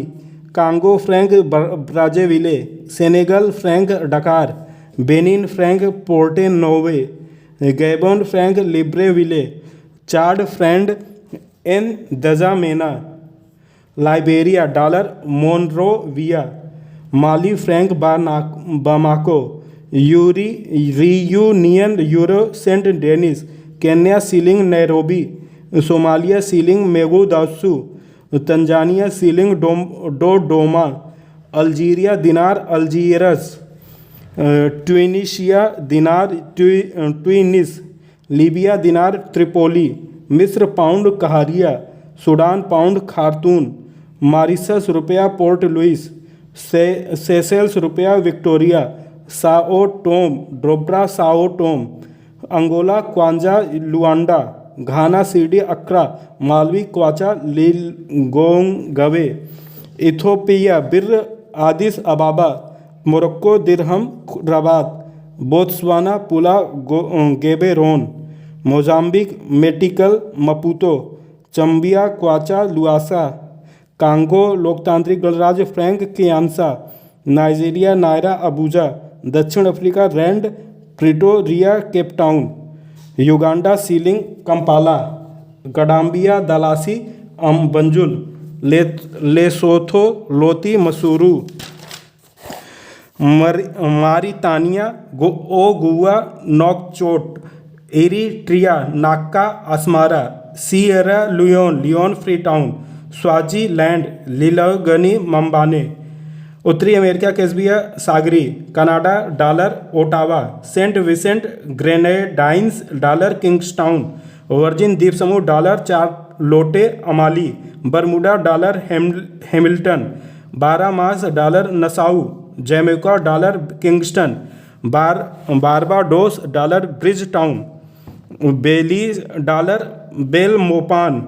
Congo franc Brazzaville, Senegal franc Dakar, Benin franc Porto Novo, Gabon franc Libreville, Chad franc N'Djamena, Liberia dollar Monrovia, Mali franc Bamako, Reunion euro Saint Denis, Kenya shilling Nairobi, Somalia shilling Mogadishu, Tanzania shilling Dodoma, Algeria dinar Algiers, Tunisia dinar Tunis, Libya dinar Tripoli, मिस्र pound कहारिया, Sudan pound Khartoum, Mauritius रुपया Port Louis, Seychelles रुपया Victoria, Sao Tome dobra Sao Tome, Angola kwanza Luanda, Ghana cedi Accra, Malawi kwacha Lilongwe, Ethiopia birr Addis Ababa, Morocco dirham Rabat, Botswana pula Gaborone, Mozambique मेटिकल मपूतो, चम्बिया क्वाचा लुआसा, Congo लोकतांत्रिक गणराज्य franc Kinshasa, Nigeria naira Abuja, दक्षिण Africa rand Pretoria Cape Town, Uganda shilling Kampala, Gambia dalasi Banjul, Lesotho loti Maseru, Mauritania ouguiya Nouakchott, Eritrea nakfa Asmara, Sierra Leone Freetown, Swaziland lilangeni Mbabane, उत्तरी America कैस्बिया सागरी, Canada dollar Ottawa, Saint Vincent Grenadines dollar Kingstown, Virgin द्वीप समूह dollar Charlotte Amalie, Bermuda dollar Hamilton, Bahamas dollar Nassau, Jamaica dollar Kingston, Barbados dollar Bridgetown, Belize dollar Belmopan,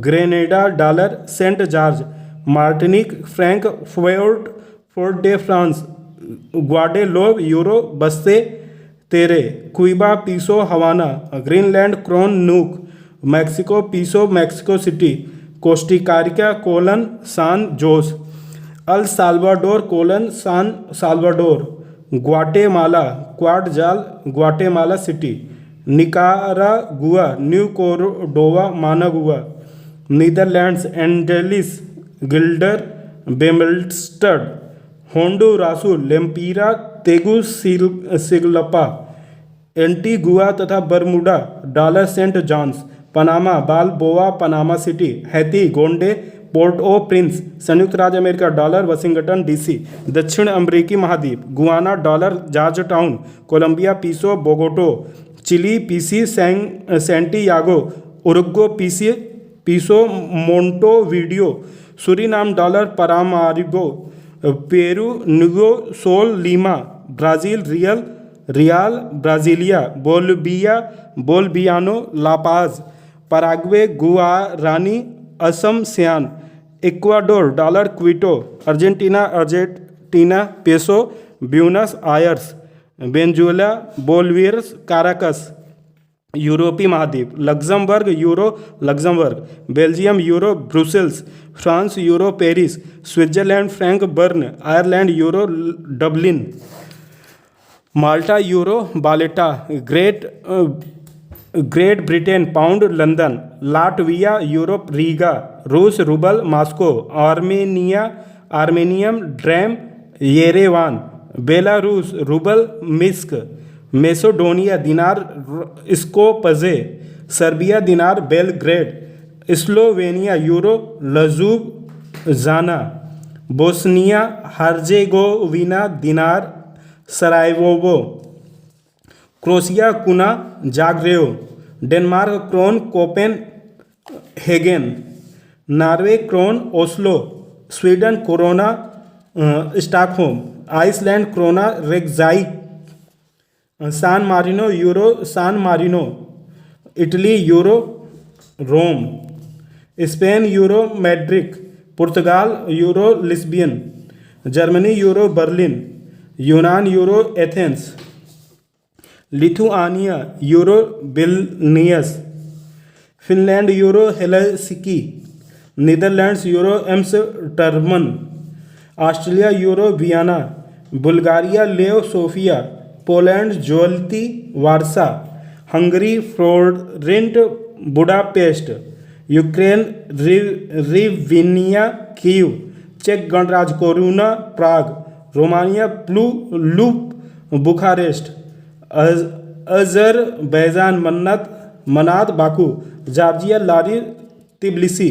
Granada dollar Saint George, Martinique franc Fort de France, Guadeloupe euro Basse Terre, Cuba peso Havana, Greenland krone Nuuk, Mexico peso Mexico City, Costa Rica colon San Jose, El Salvador colon San Salvador, Guatemala quetzal Guatemala City, Nicaragua new cordoba Managua, Netherlands Antilles guilder Willemstad, Honduras lempira Tegucigalpa, Antigua तथा Bermuda dollar Saint John's, Panama balboa Panama City, Haiti gourde Port au Prince, संयुक्त राज्य America dollar Washington DC, दक्षिण अमेरिकी महाद्वीप Guana dollar Georgetown, Colombia peso Bogota, Chile peso Santiago, Uruguay peso Montevideo, Suriname dollar Paramaribo, Peru nuevo sol Lima, Brazil real Brasilia, boliviano La Paz, Paraguay guarani Asuncion, Ecuador dollar Quito, Argentina peso, Buenos Aires, Venezuela bolivars, Caracas, यूरोपीय महाद्वीप Luxembourg euro Luxembourg, Belgium euro Brussels, France euro Paris, Switzerland franc Bern, Ireland euro Dublin, Malta euro Valletta, Great Britain pound London, Latvia Europe Riga, रूस rouble Moscow, आर्मेनियम dram Yerevan, Belarus rouble Minsk, Macedonia dinar Skopje, Serbia dinar Belgrade, Slovenia euro Ljubljana, Bosnia Herzegovina dinar Sarajevo, Croatia kuna Zagreb, Denmark krone Copenhagen, Norway krone Oslo, Sweden krona Stockholm, Iceland krona Reykjavik, San Marino euro San Marino, Italy euro Rome, Spain euro Madrid, पुर्तगाल euro Lisbon, Germany euro Berlin, यूनान euro Athens, Lithuania euro Vilnius, Finland euro Helsinki, Netherlands euro Amsterdam, Australia euro Vienna, Bulgaria lev Sofia, Poland जोल्ती Warsaw, Hungary forint Budapest, Ukraine hryvnia Kiev, चेक गणराज्य koruna Prague, Romania leu Bucharest, Azerbaijan manat Baku, Georgia lari Tbilisi,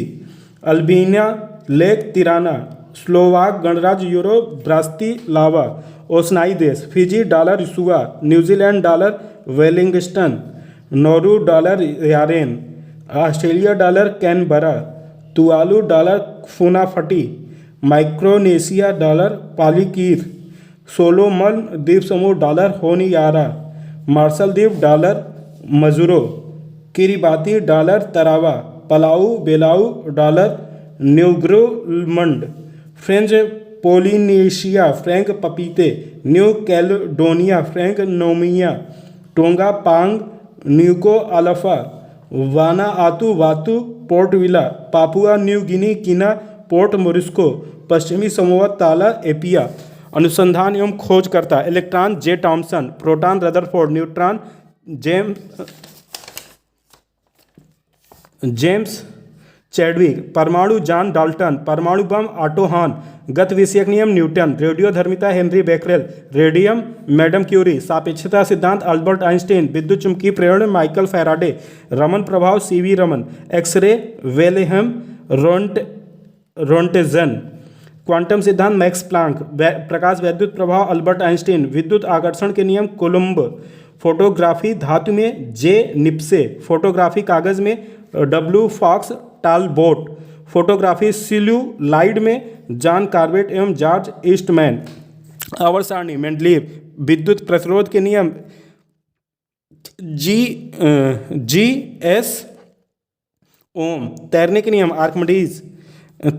Albania lek Tirana, Slovak गणराज्य Europe Bratislava, Oceania देश, Fiji dollar Suva, New Zealand dollar Wellington, Nauru dollar Yaren, Australia dollar Canberra, Tuvalu dollar Funafuti, Micronesia dollar Palikir, Solomon द्वीप समूह dollar Honiara, Marshall द्वीप dollar Majuro, Kiribati dollar Tarawa, Palau Belau dollar Ngerulmud, French Polynesia franc Papeete, New Caledonia Frank नोमिया, Tonga pa'anga Nuku'alofa, Vanuatu vatu Port Vila, Papua New Guinea kina Port मोरिस्को, पश्चिमी Samoa ताला एपिया। अनुसंधान एवं खोजकर्ता electron J Thomson, proton Rutherford, neutron James Chadwick, परमाणु John Dalton, परमाणु बम Otto Hahn, गत विषयक नियम न्यूटन, रेडियोधर्मिता Henri Becquerel, radium madam Curie, सापेक्षता सिद्धांत अल्बर्ट आइंस्टीन, विद्युत चुंबकीय प्रेरण माइकल फैराडे, रमन प्रभाव सीवी रमन, एक्सरे वेलेहम रोंटेजन, क्वांटम सिद्धांत मैक्स प्लांक, प्रकाश वैद्युत प्रभाव अल्बर्ट आइंस्टीन, विद्युत आकर्षण के नियम कोलम्ब, फोटोग्राफी धातु में जे निप्से, फोटोग्राफी कागज में डब्ल्यू फॉक्स टालबोट, फोटोग्राफी सिल्यूलाइड में जॉन कार्बेट एवं जॉर्ज ईस्टमैन, आवर्त सारणी मेंडलीव, विद्युत प्रतिरोध के नियम जी एस ओम, तैरने के नियम आर्किमिडीज,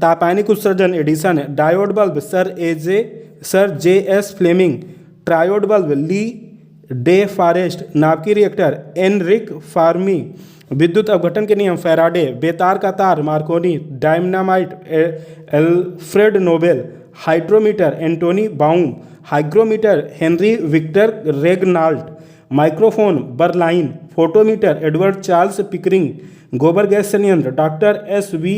तापायनिक उत्सर्जन Edison, diode bulb sir J S Fleming, triode bulb Lee de Forest, नाभिकीय रिएक्टर एनरिक फार्मी, विद्युत अपघटन के नियम फैराडे, बेतार का तार Marconi, dynamite Alfred Nobel, hydrometer Antoine Baume, hygrometer Henri Victor Regnault, microphone Berliner, photometer Edward Charles Pickering, गोबर gas संयंत्र doctor S V.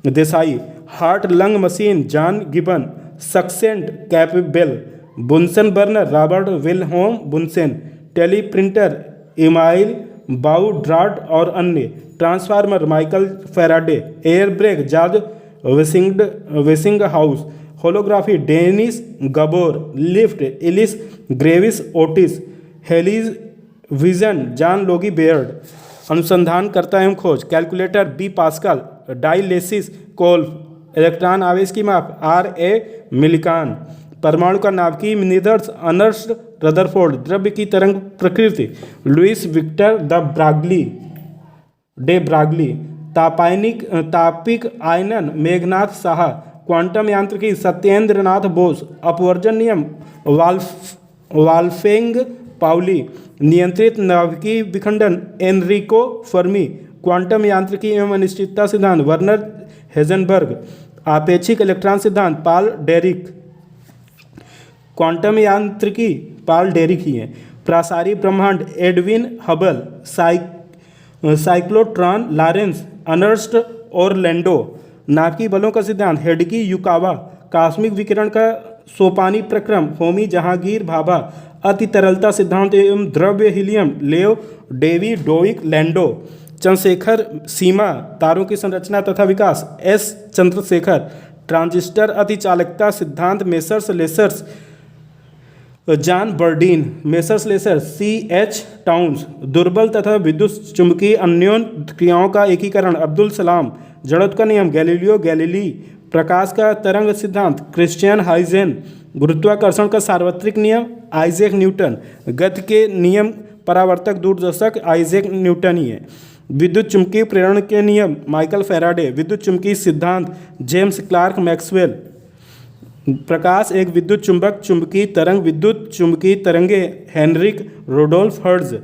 Desai, heart lung machine John Gibbon, सक्सेंट कैपेबल, Bunsen burner Robert Wilhelm Bunsen, teleprinter Emile Baudot और अन्य, transformer Michael Faraday, air brake George Westinghouse, holography Dennis Gabor, lift Elisha Graves Otis, television John Logie Baird, अनुसंधानकर्ता एवं खोज calculator B Pascal, dialysis Kolff, electron आवेश की माप R.A. मिलिकान, परमाणु का नाभिकीय निदर्श अर्नस्ट रदरफोर्ड, द्रव्य की तरंग प्रकृति लुइस विक्टर डे ब्रागली, तापिक आयनन मेघनाथ साहा, क्वांटम यांत्रिकी सत्येंद्र नाथ बोस, अपवर्जन नियम वाल्फेंग पाउली, नियंत्रित नाभिकीय विखंडन एनरिको फर्मी, क्वांटम यांत्रिकी एवं अनिश्चितता सिद्धांत वर्नर हेजनबर्ग, आपेक्षिक इलेक्ट्रॉन सिद्धांत पाल डेरिक, क्वांटम यांत्रिकी पाल डेरिक ही है, प्रासारी ब्रह्मांड Edwin Hubble, cyclotron Lawrence Ernst Orlando, नाभिकीय बलों का सिद्धांत हेडगी युकावा, कॉस्मिक विकिरण का सोपानी प्रक्रम होमी जहांगीर भाभा, अति तरलता सिद्धांत एवं द्रव्य हीलियम लेव डेवी डोइक लैंडो, चंद्रशेखर सीमा, तारों की संरचना तथा विकास एस चंद्रशेखर, ट्रांजिस्टर अतिचालकता सिद्धांत masers lasers John Bardeen, masers laser C.H. Townes, दुर्बल तथा विद्युत चुंबकीय अन्योन क्रियाओं का एकीकरण अब्दुल सलाम, जड़त्व का नियम गैलीलियो गैलीली, प्रकाश का तरंग सिद्धांत क्रिश्चियन हाइजेन, गुरुत्वाकर्षण का सार्वत्रिक नियम आइजैक न्यूटन, गति के नियम परावर्तक दूरदर्शक आइजैक न्यूटन ही है, विद्युत चुंबकीय प्रेरण के नियम माइकल फैराडे, विद्युत चुंबकीय सिद्धांत जेम्स क्लार्क मैक्सवेल, प्रकाश एक विद्युत चुंबक, चुंबकीय तरंग, विद्युत चुंबकीय तरंगे हेनरिक रोडोल्फ हर्ट्ज,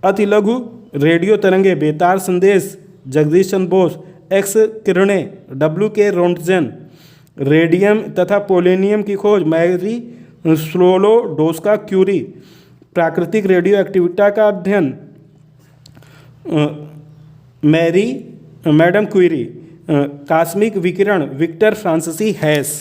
अति लघु रेडियो तरंगे बेतार संदेश जगदीश चंद्र बोस, एक्स किरणें W.K. रोंटजेन, रेडियम तथा पोलेनियम की खोज मैरी स्लोलोडोस्का क्यूरी, प्राकृतिक रेडियो एक्टिविटी का अध्ययन मैडम क्यूरी, कॉस्मिक विकिरण विक्टर फ्रांसीसी हैस।